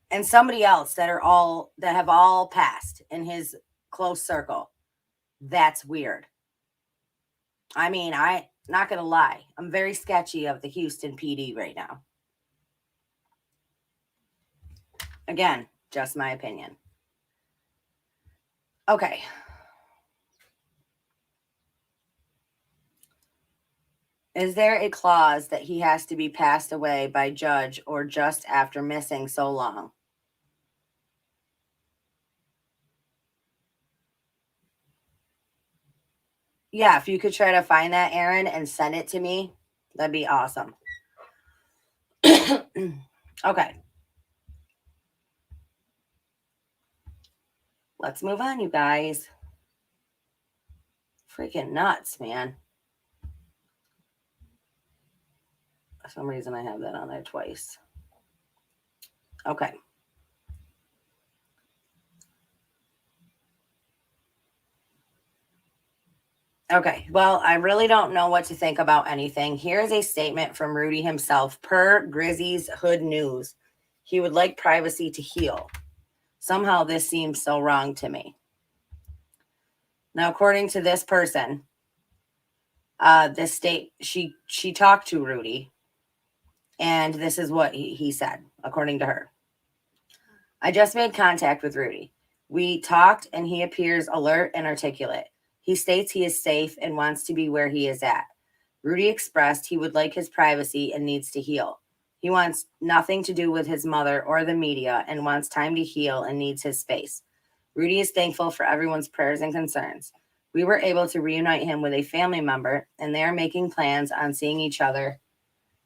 Speaker 1: and somebody else that have all passed in his close circle. That's weird. I mean, I'm not going to lie. I'm very sketchy of the Houston PD right now. Again, just my opinion. Okay. Is there a clause that he has to be passed away by judge or just after missing so long? Yeah, if you could try to find that, Aaron, and send it to me, that'd be awesome. Okay. Let's move on, you guys. Freaking nuts, man. For some reason, I have that on there twice. Okay. Okay, well, I really don't know what to think about anything. Here's a statement from Rudy himself. Per Grizzy's Hood News, he would like privacy to heal. Somehow this seems so wrong to me. Now, according to this person, she talked to Rudy, and this is what he said, according to her. I just made contact with Rudy. We talked, and he appears alert and articulate. He states he is safe and wants to be where he is at. Rudy expressed he would like his privacy and needs to heal. He wants nothing to do with his mother or the media and wants time to heal and needs his space. Rudy is thankful for everyone's prayers and concerns. We were able to reunite him with a family member, and they are making plans on seeing each other,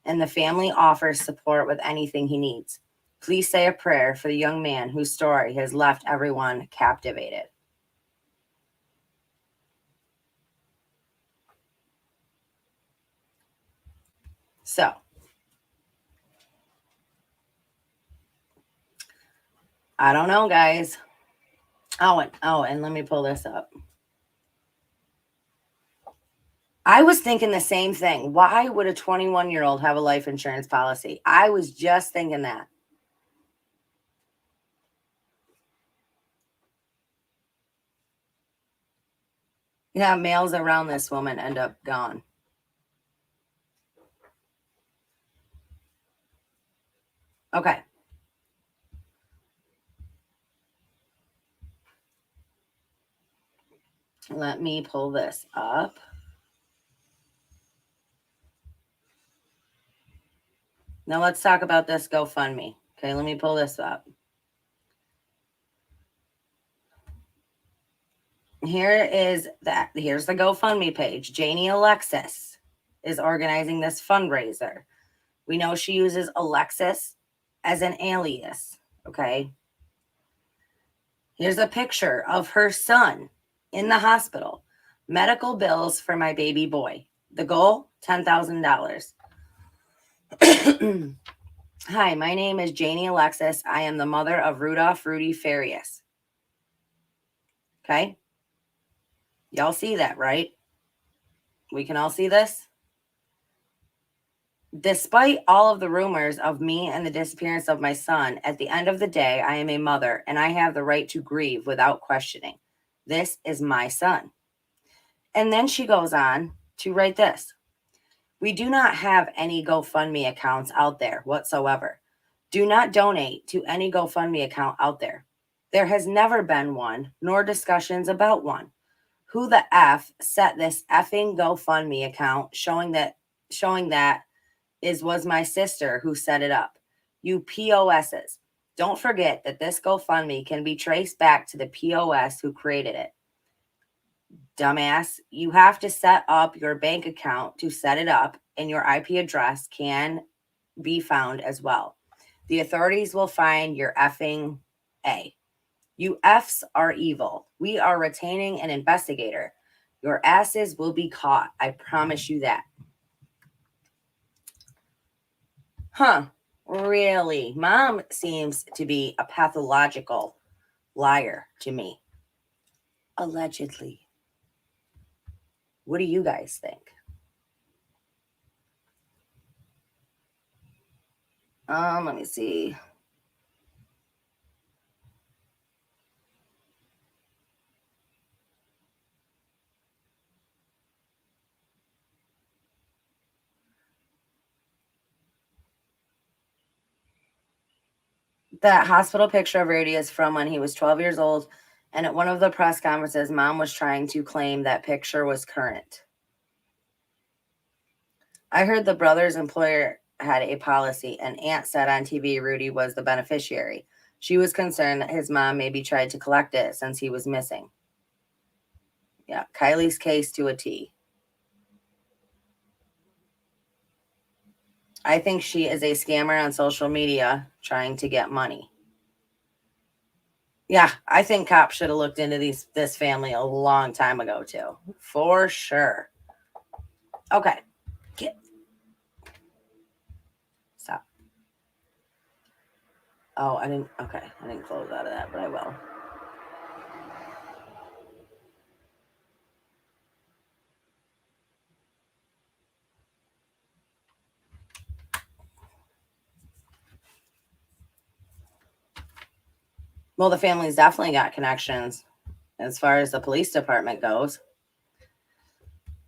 Speaker 1: and the family offers support with anything he needs. Please say a prayer for the young man whose story has left everyone captivated. So, I don't know, guys. And let me pull this up. I was thinking the same thing. Why would a 21-year-old have a life insurance policy? I was just thinking that. Yeah, males around this woman end up gone. Okay. Let me pull this up. Now let's talk about this GoFundMe. Okay, let me pull this up. Here's the GoFundMe page. Janie Alexis is organizing this fundraiser. We know she uses Alexis as an alias. Okay. Here's a picture of her son in the hospital. Medical bills for my baby boy. The goal, $10,000. Hi, my name is Janie Alexis. I am the mother of Rudy Farias. Okay. Y'all see that, right? We can all see this? Despite all of the rumors of me and the disappearance of my son, at the end of the day, I am a mother and I have the right to grieve without questioning. This is my son. And then she goes on to write this. We do not have any GoFundMe accounts out there whatsoever. Do not donate to any GoFundMe account out there. There has never been one, nor discussions about one. Who the F set this effing GoFundMe account showing that was my sister who set it up. You POSs. Don't forget that this GoFundMe can be traced back to the POS who created it. Dumbass, you have to set up your bank account to set it up, and your IP address can be found as well. The authorities will find your effing A. You Fs are evil. We are retaining an investigator. Your asses will be caught. I promise you that. Huh. Really? Mom seems to be a pathological liar to me. Allegedly. What do you guys think? Let me see. That hospital picture of Rudy is from when he was 12 years old, and at one of the press conferences, Mom was trying to claim that picture was current. I heard the brother's employer had a policy, and Aunt said on TV Rudy was the beneficiary. She was concerned that his mom maybe tried to collect it since he was missing. Yeah, Kylie's case to a T. I think she is a scammer on social media trying to get money. Yeah, I think cops should have looked into this family a long time ago too. For sure. Okay. Stop. Oh, I didn't close out of that, but I will. Well, the family's definitely got connections as far as the police department goes.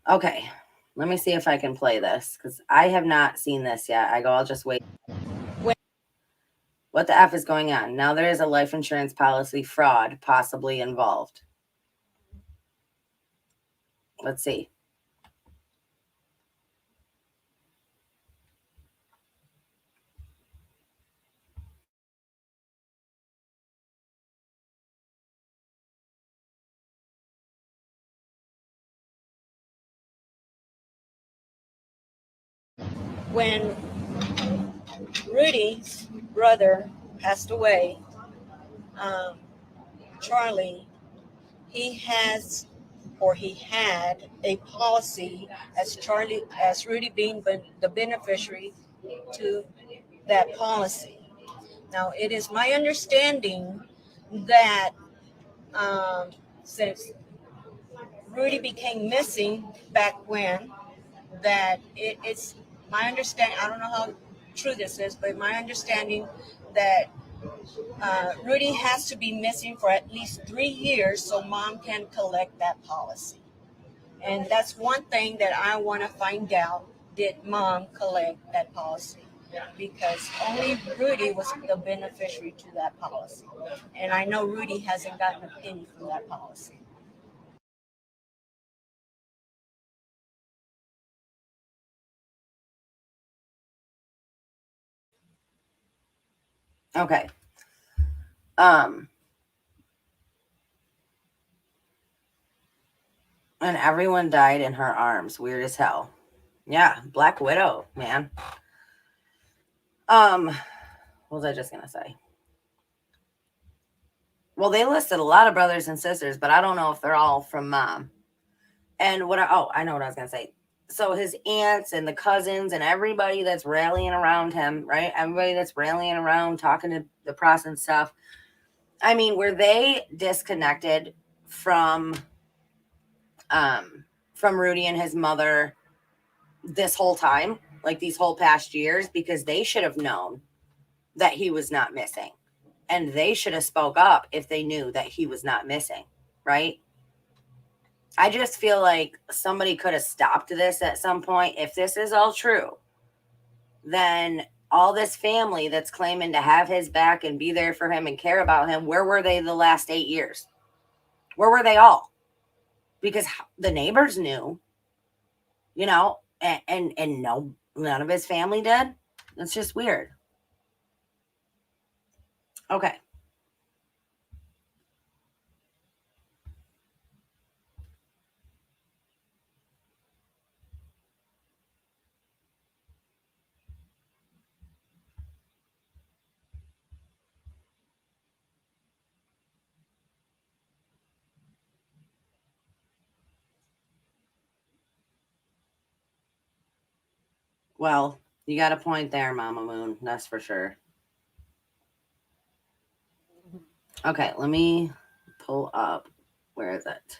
Speaker 1: Okay, let me see if I can play this because I have not seen this yet. I'll just wait. What the F is going on? Now there is a life insurance policy fraud possibly involved. Let's see.
Speaker 8: When Rudy's brother passed away, Charlie, he had a policy as Rudy being the beneficiary to that policy. Now, it is my understanding that since Rudy became missing back when, that it's my understanding, I don't know how true this is, but my understanding that Rudy has to be missing for at least 3 years so Mom can collect that policy. And that's one thing that I want to find out. Did Mom collect that policy? Because only Rudy was the beneficiary to that policy. And I know Rudy hasn't gotten a penny from that policy.
Speaker 1: Okay. And everyone died in her arms. Weird as hell. Yeah, Black Widow, man. What was I just gonna say? Well, they listed a lot of brothers and sisters, but I don't know if they're all from Mom. And I know what I was gonna say. So his aunts and the cousins and everybody that's rallying around him, right? Everybody that's rallying around, talking to the press and stuff. I mean, were they disconnected from Rudy and his mother this whole time? like these whole past years, because they should have known that he was not missing. And they should have spoke up if they knew that he was not missing, right? I just feel like somebody could have stopped this at some point. If this is all true, then all this family that's claiming to have his back and be there for him and care about him, where were they the last 8 years? Where were they all? Because the neighbors knew, you know, and no, none of his family did. It's just weird. Okay. Well, you got a point there, Mama Moon. That's for sure. Okay, let me pull up. Where is it?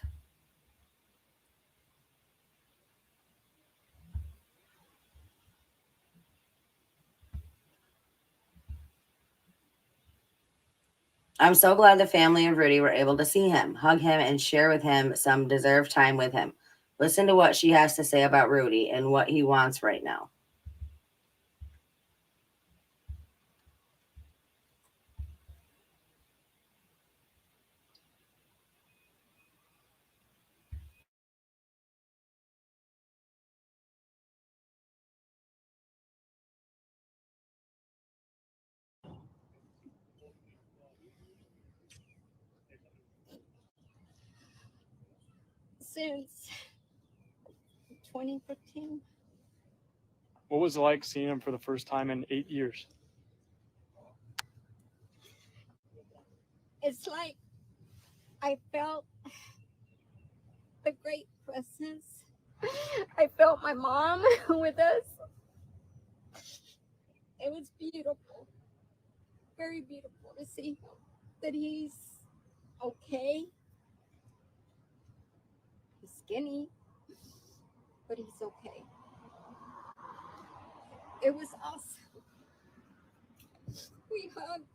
Speaker 1: I'm so glad the family of Rudy were able to see him, hug him, and share with him some deserved time with him. Listen to what she has to say about Rudy and what he wants right now.
Speaker 9: Since 2015.
Speaker 6: What was it like seeing him for the first time in 8 years?
Speaker 9: It's like I felt the great presence. I felt my mom with us. It was beautiful, very beautiful to see that he's okay. He's skinny, but he's okay. It was awesome. We hugged.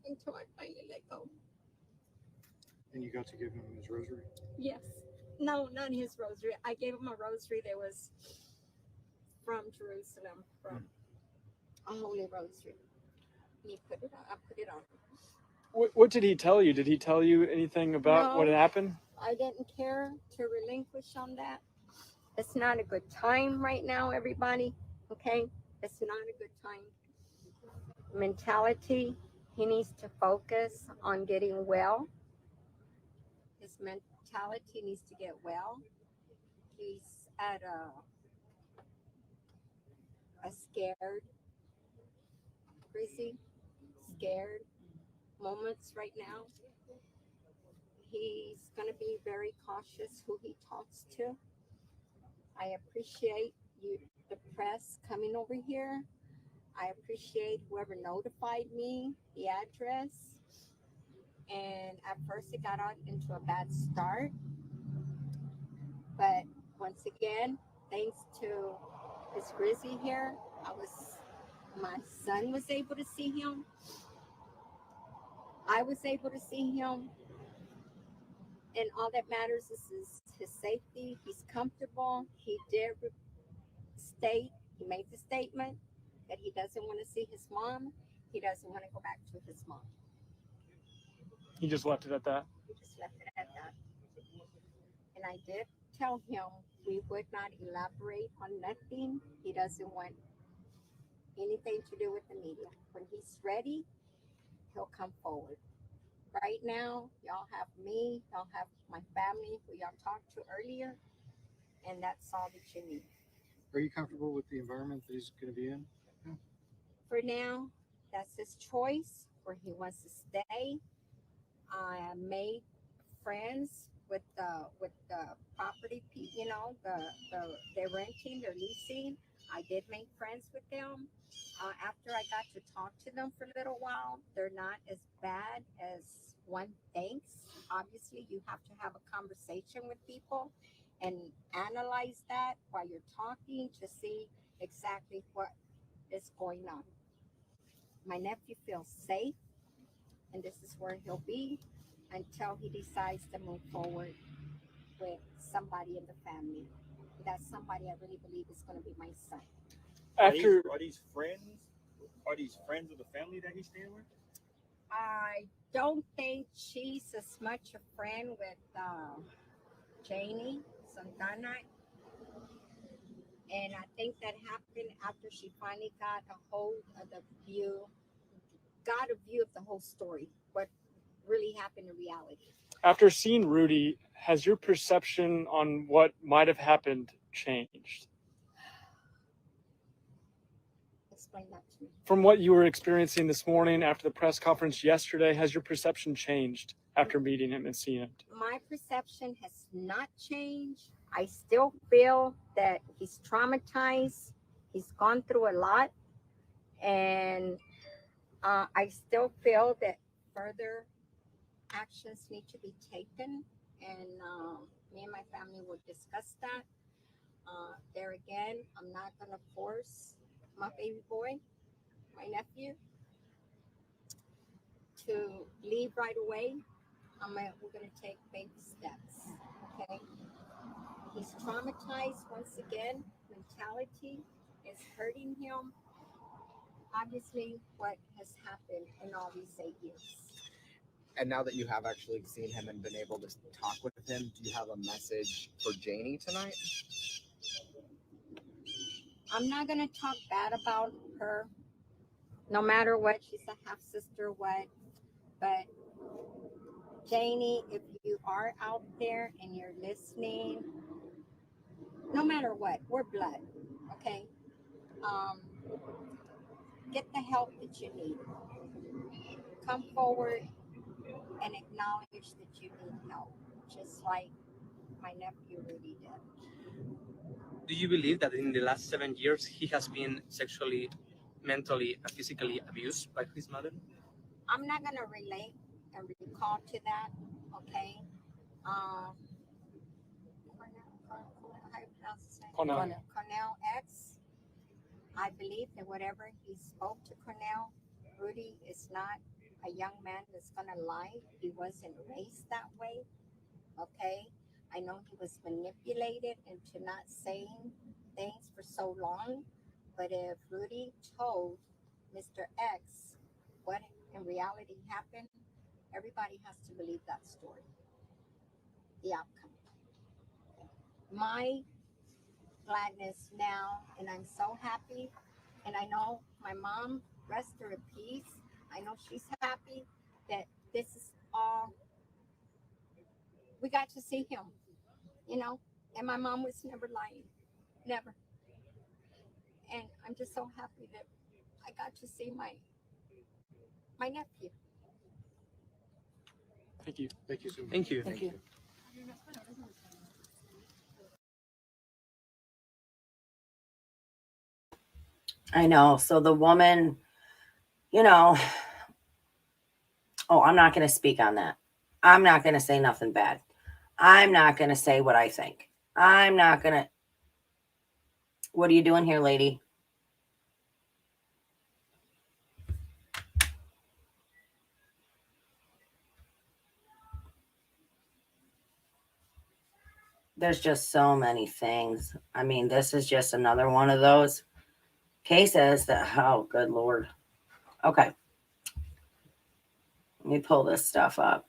Speaker 9: Until I finally let go.
Speaker 10: And you got to give him his rosary?
Speaker 9: Yes. No, not his rosary. I gave him a rosary that was from Jerusalem, from a holy rosary. He put it on. I put it on.
Speaker 6: What did he tell you? Did he tell you anything about what had happened?
Speaker 9: I didn't care to relinquish on that. It's not a good time right now, everybody. Okay? It's not a good time. Mentality, he needs to focus on getting well. His mentality needs to get well. He's at a scared, crazy, scared moments right now. He's going to be very cautious who he talks to. I appreciate you, the press, coming over here. I appreciate whoever notified me, the address. And at first it got out into a bad start. But once again, thanks to Miss Grizzy here, my son was able to see him. I was able to see him. And all that matters is his safety. He's comfortable. He did he made the statement that he doesn't want to see his mom. He doesn't want to go back to his mom.
Speaker 6: He just left it at that?
Speaker 9: He just left it at that. And I did tell him we would not elaborate on nothing. He doesn't want anything to do with the media. When he's ready, he'll come forward. Right now, y'all have me, y'all have my family who y'all talked to earlier, and that's all that you need.
Speaker 10: Are you comfortable with the environment that he's going to be in? Yeah.
Speaker 9: For now, that's his choice where he wants to stay. I made friends with the property, they're renting, they're leasing. I did make friends with them. After I got to talk to them for a little while, they're not as bad as one thinks. Obviously, you have to have a conversation with people and analyze that while you're talking to see exactly what is going on. My nephew feels safe, and this is where he'll be until he decides to move forward with somebody in the family. That's somebody I really believe is going to be my son.
Speaker 6: After
Speaker 11: Are these friends? Are these friends of the family that he's staying with?
Speaker 9: I don't think she's as much a friend with Janie Santana. And I think that happened after she finally got a hold of the view, got a view of the whole story, what really happened in reality.
Speaker 6: After seeing Rudy, has your perception on what might have happened changed?
Speaker 9: Explain that to me.
Speaker 6: From what you were experiencing this morning after the press conference yesterday, has your perception changed after meeting him and seeing him?
Speaker 9: My perception has not changed. I still feel that he's traumatized. He's gone through a lot. And I still feel that further actions need to be taken. And me and my family will discuss that. There again, I'm not going to force my baby boy, my nephew, to leave right away. We're going to take baby steps. Okay. He's traumatized once again. Mentality is hurting him. Obviously, what has happened in all these 8 years.
Speaker 12: And now that you have actually seen him and been able to talk with him, do you have a message for Janie tonight?
Speaker 9: I'm not going to talk bad about her, no matter what. She's a half sister, what. But Janie, if you are out there and you're listening, no matter what, we're blood, okay? Get the help that you need. Come forward and acknowledge that you need help, just like my nephew Rudy did.
Speaker 13: Do you believe that in the last 7 years he has been sexually, mentally, and physically abused by his mother?
Speaker 9: I'm not going to relate and recall to that, okay? Quanell X. I believe that whatever he spoke to Quanell, Rudy is not a young man that's going to lie. He wasn't raised that way, okay? I know he was manipulated into not saying things for so long, but if Rudy told Mr. X what in reality happened, everybody has to believe that story, the outcome. My gladness now, and I'm so happy, and I know my mom, rest her in peace. I know she's happy that this is all, we got to see him, you know, and my mom was never lying, never. And I'm just so happy that I got to see my nephew.
Speaker 6: Thank you.
Speaker 13: Thank you so much. Thank you.
Speaker 1: Thank you. I know. So the woman, you know, oh, I'm not going to speak on that. I'm not going to say nothing bad. I'm not going to say what I think. I'm not going to. What are you doing here, lady? There's just so many things. I mean, this is just another one of those cases that, oh, good Lord. Okay. Let me pull this stuff up.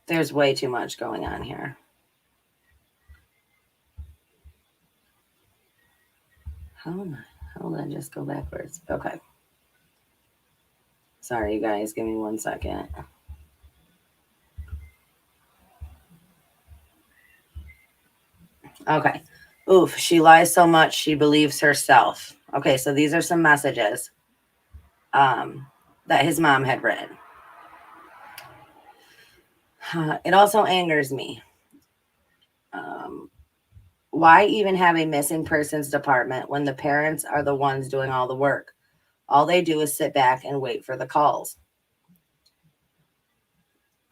Speaker 1: There's way too much going on here. Hold on, just go backwards. Okay. Sorry, you guys, give me 1 second. Okay. Oof, she lies so much she believes herself. Okay, so these are some messages that his mom had written. It also angers me. Why even have a missing persons department when the parents are the ones doing all the work? All they do is sit back and wait for the calls.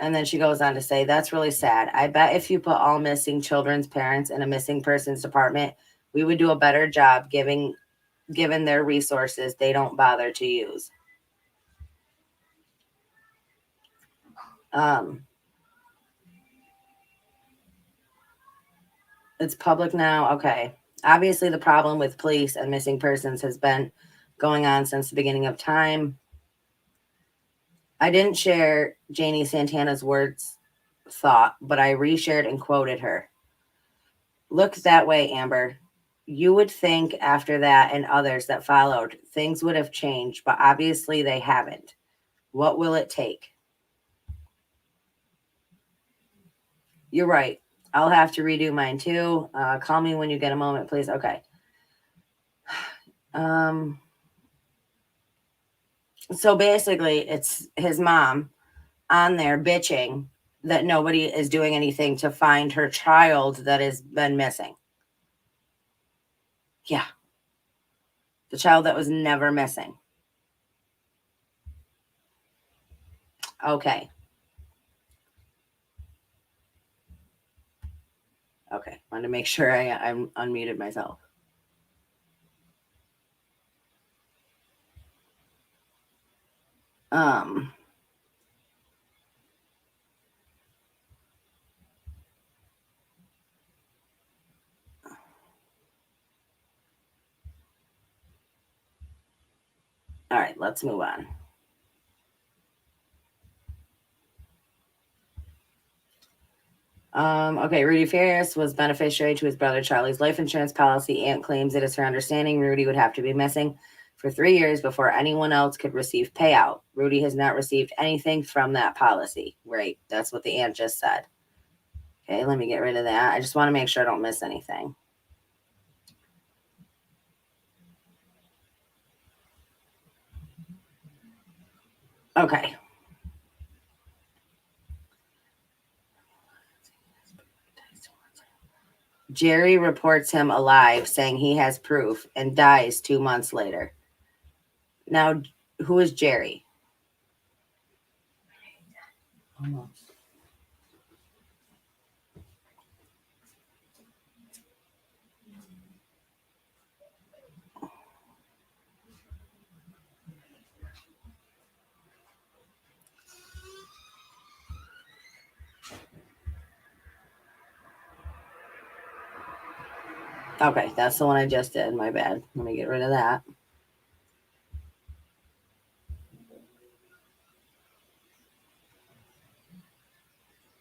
Speaker 1: And then she goes on to say, that's really sad. I bet if you put all missing children's parents in a missing persons department, we would do a better job given their resources they don't bother to use. It's public now. Okay. Obviously, the problem with police and missing persons has been going on since the beginning of time. I didn't share Janie Santana's words thought, but I reshared and quoted her. Look that way, Amber. You would think after that and others that followed, things would have changed, but obviously they haven't. What will it take? You're right. I'll have to redo mine too. Call me when you get a moment, please. Okay. So basically, it's his mom on there bitching that nobody is doing anything to find her child that has been missing. Yeah. The child that was never missing. Okay. Okay. Wanted to make sure I'm unmuted myself. All right, let's move on. Okay, Rudy Farias was beneficiary to his brother Charlie's life insurance policy. Aunt claims it is her understanding Rudy would have to be missing for 3 years before anyone else could receive payout. Rudy has not received anything from that policy. Right, that's what the aunt just said. Okay, let me get rid of that. I just want to make sure I don't miss anything. Okay. Jerry reports him alive, saying he has proof, and dies 2 months later. Now, who is Jerry? Okay, that's the one I just did. My bad. Let me get rid of that.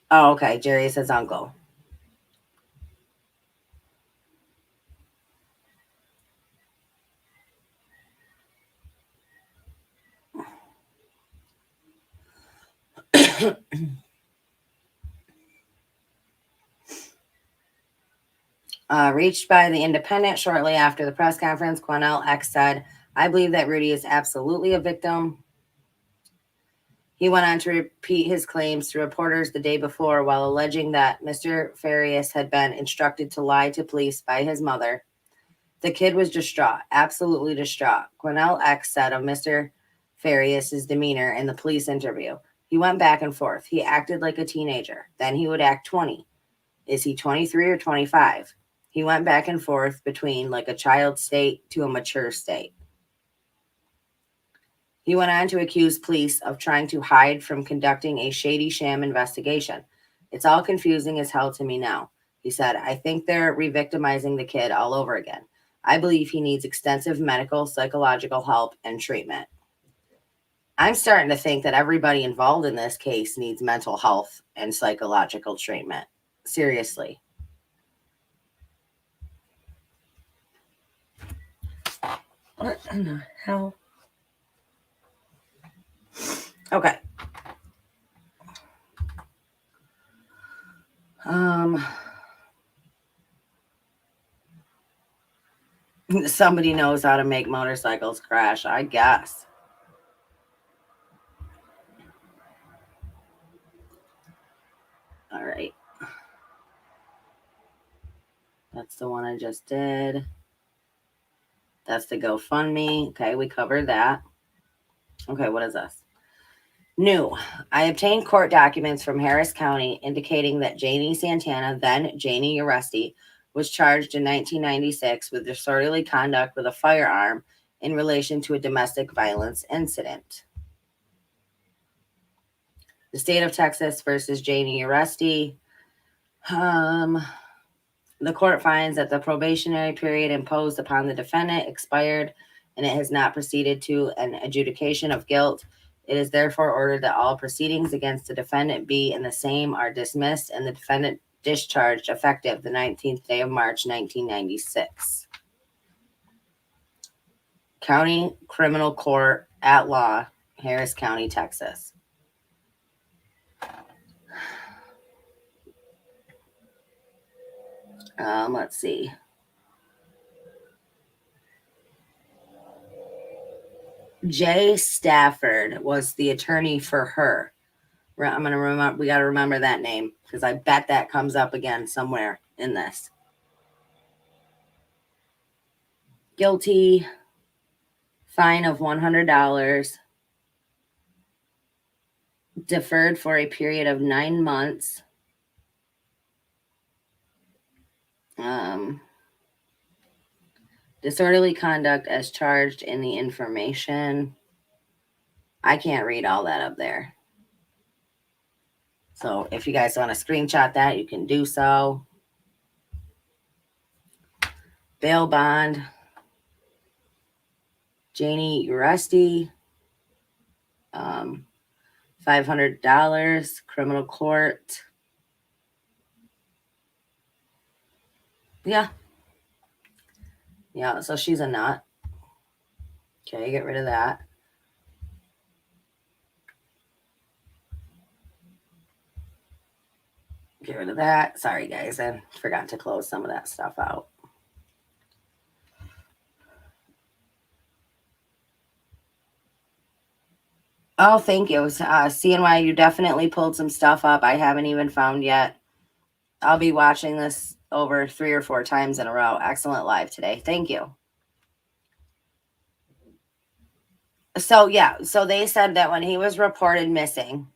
Speaker 1: Oh, okay. Jerry is his uncle. Reached by the Independent shortly after the press conference, Quanell X said, I believe that Rudy is absolutely a victim. He went on to repeat his claims to reporters the day before while alleging that Mr. Farias had been instructed to lie to police by his mother. The kid was distraught, absolutely distraught. Quanell X said of Mr. Farias' demeanor in the police interview. He went back and forth. He acted like a teenager. Then he would act 20. Is he 23 or 25? He went back and forth between like a child state to a mature state. He went on to accuse police of trying to hide from conducting a shady sham investigation. It's all confusing as hell to me now. He said, I think they're re-victimizing the kid all over again. I believe he needs extensive medical, psychological help and treatment. I'm starting to think that everybody involved in this case needs mental health and psychological treatment. Seriously. What in the hell? Okay. Somebody knows how to make motorcycles crash, I guess. All right. That's the one I just did. That's the GoFundMe. Okay, we covered that. Okay, what is this? New. I obtained court documents from Harris County indicating that Janie Santana, then Janie Uresti, was charged in 1996 with disorderly conduct with a firearm in relation to a domestic violence incident. The state of Texas versus Janie Uresti. The court finds that the probationary period imposed upon the defendant expired and it has not proceeded to an adjudication of guilt. It is therefore ordered that all proceedings against the defendant be and the same are dismissed and the defendant discharged effective the 19th day of March, 1996. County Criminal Court at Law, Harris County, Texas. Let's see. Jay Stafford was the attorney for her. I'm going to remember, we got to remember that name because I bet that comes up again somewhere in this. Guilty, fine of $100, deferred for a period of 9 months. Disorderly conduct as charged in the information. I can't read all that up there. So if you guys want to screenshot that, you can do so. Bail bond. Janie Uresti. $500. Criminal court. Yeah. Yeah, so she's a nut. Okay, get rid of that. Get rid of that. Sorry, guys. I forgot to close some of that stuff out. Oh, thank you. CNY, you definitely pulled some stuff up I haven't even found yet. I'll be watching this over 3 or 4 times in a row. Excellent live today. Thank you. So, yeah. So they said that when he was reported missing,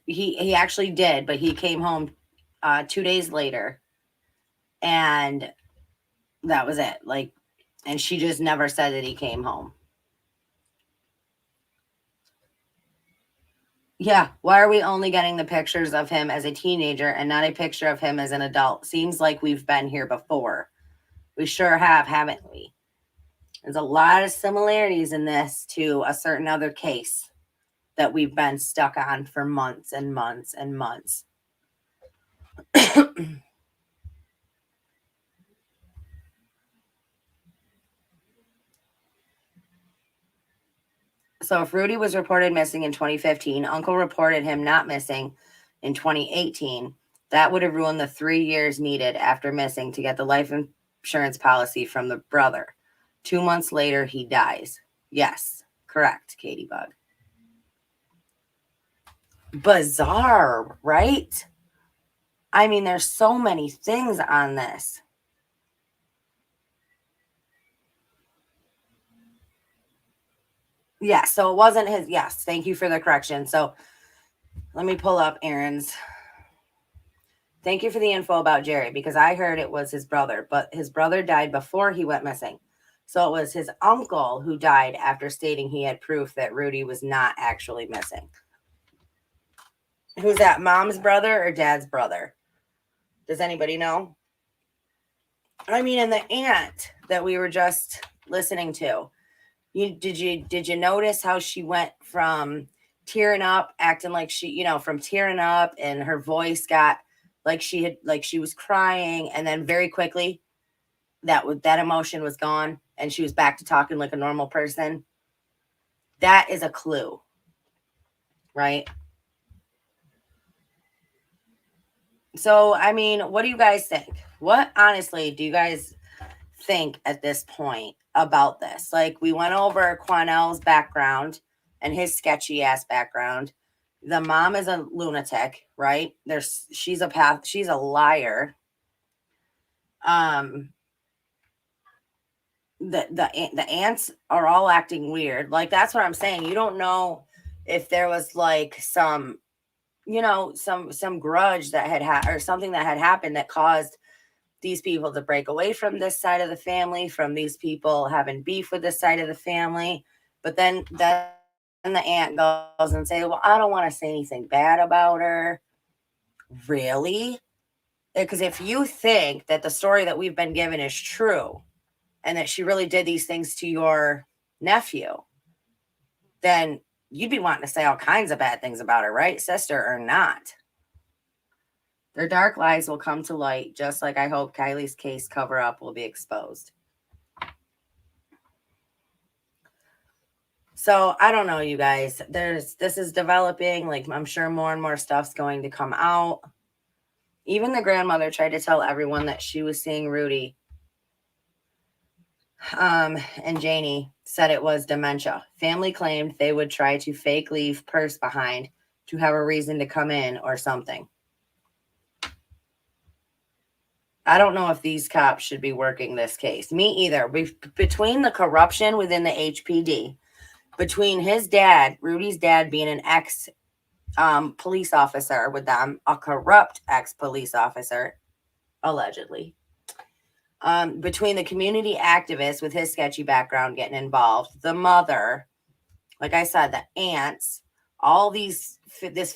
Speaker 1: he actually did, but he came home 2 days later. And that was it. Like, and she just never said that he came home. Yeah. Why are we only getting the pictures of him as a teenager and not a picture of him as an adult? Seems like we've been here before. We sure have, haven't we? There's a lot of similarities in this to a certain other case that we've been stuck on for months and months and months. So if Rudy was reported missing in 2015, Uncle reported him not missing in 2018, that would have ruined the 3 years needed after missing to get the life insurance policy from the brother. 2 months later, he dies. Yes, correct, Katie Bug. Bizarre, right? I mean, there's so many things on this. Yeah, so it wasn't his. Yes, thank you for the correction. So let me pull up Aaron's. Thank you for the info about Jerry, because I heard it was his brother, but his brother died before he went missing. So it was his uncle who died after stating he had proof that Rudy was not actually missing. Who's that, mom's brother or dad's brother? Does anybody know? I mean, and the aunt that we were just listening to. Did you notice how she went from tearing up, acting like she, from tearing up, and her voice got like she was crying, and then very quickly that emotion was gone and she was back to talking like a normal person. That is a clue, right? So, I mean, what do you guys think? What, honestly, do you guys think at this point about this? Like, we went over Quanell's background and his sketchy ass background. The mom is a lunatic, right? She's a liar. The aunts are all acting weird. Like, that's what I'm saying. You don't know if there was like some, you know, some grudge that had or something that had happened that caused these people to break away from this side of the family, from these people having beef with this side of the family. But then the aunt goes and say, well, I don't want to say anything bad about her. Really? Because if you think that the story that we've been given is true and that she really did these things to your nephew, then you'd be wanting to say all kinds of bad things about her, right, sister, or not? Their dark lies will come to light, just like I hope Kylie's case cover-up will be exposed. So I don't know, you guys. This is developing. Like, I'm sure more and more stuff's going to come out. Even the grandmother tried to tell everyone that she was seeing Rudy. And Janie said it was dementia. Family claimed they would try to fake leave purse behind to have a reason to come in or something. I don't know if these cops should be working this case. Me either. Between the corruption within the HPD, between his dad, Rudy's dad, being an ex police officer with them, a corrupt ex police officer, allegedly. Between the community activist with his sketchy background getting involved, the mother, like I said, the aunts, all this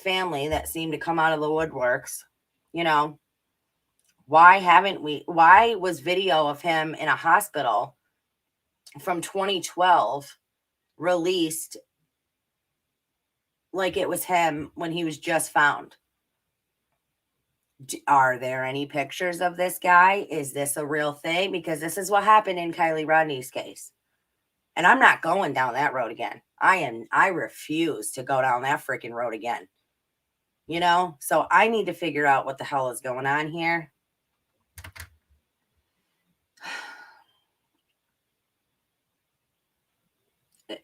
Speaker 1: family that seemed to come out of the woodworks, you know. Why was video of him in a hospital from 2012 released like it was him when he was just found? Are there any pictures of this guy? Is this a real thing? Because this is what happened in Kylie Rodney's case. And I'm not going down that road again. I refuse to go down that freaking road again. You know? So I need to figure out what the hell is going on here.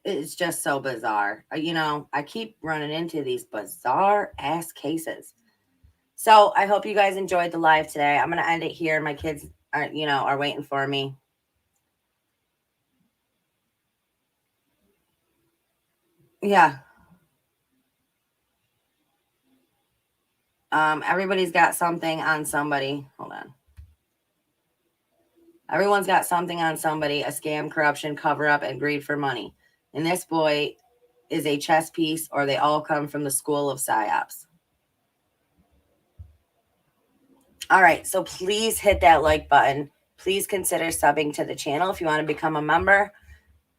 Speaker 1: It's just so bizarre. You know, I keep running into these bizarre ass cases. So I hope you guys enjoyed the live today. I'm going to end it here. My kids are waiting for me. Yeah. Everybody's got something on somebody. Hold on. Everyone's got something on somebody, a scam, corruption, cover up, and greed for money. And this boy is a chess piece, or they all come from the school of psyops. All right. So please hit that like button. Please consider subbing to the channel. If you want to become a member,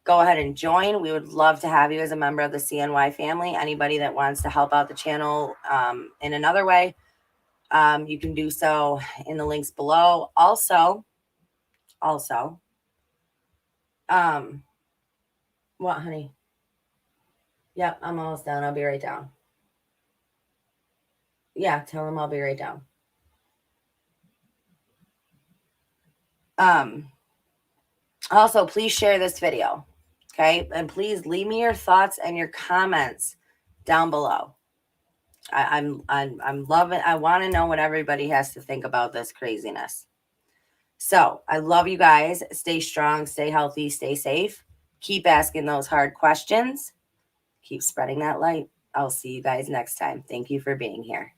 Speaker 1: go ahead and join. We would love to have you as a member of the CNY family. Anybody that wants to help out the channel in another way, you can do so in the links below. Also, what, honey? Yep, I'm almost done. I'll be right down. Yeah, tell him I'll be right down. Also, please share this video, okay? And please leave me your thoughts and your comments down below. I'm loving. I want to know what everybody has to think about this craziness. So I love you guys. Stay strong, stay healthy, stay safe. Keep asking those hard questions. Keep spreading that light. I'll see you guys next time. Thank you for being here.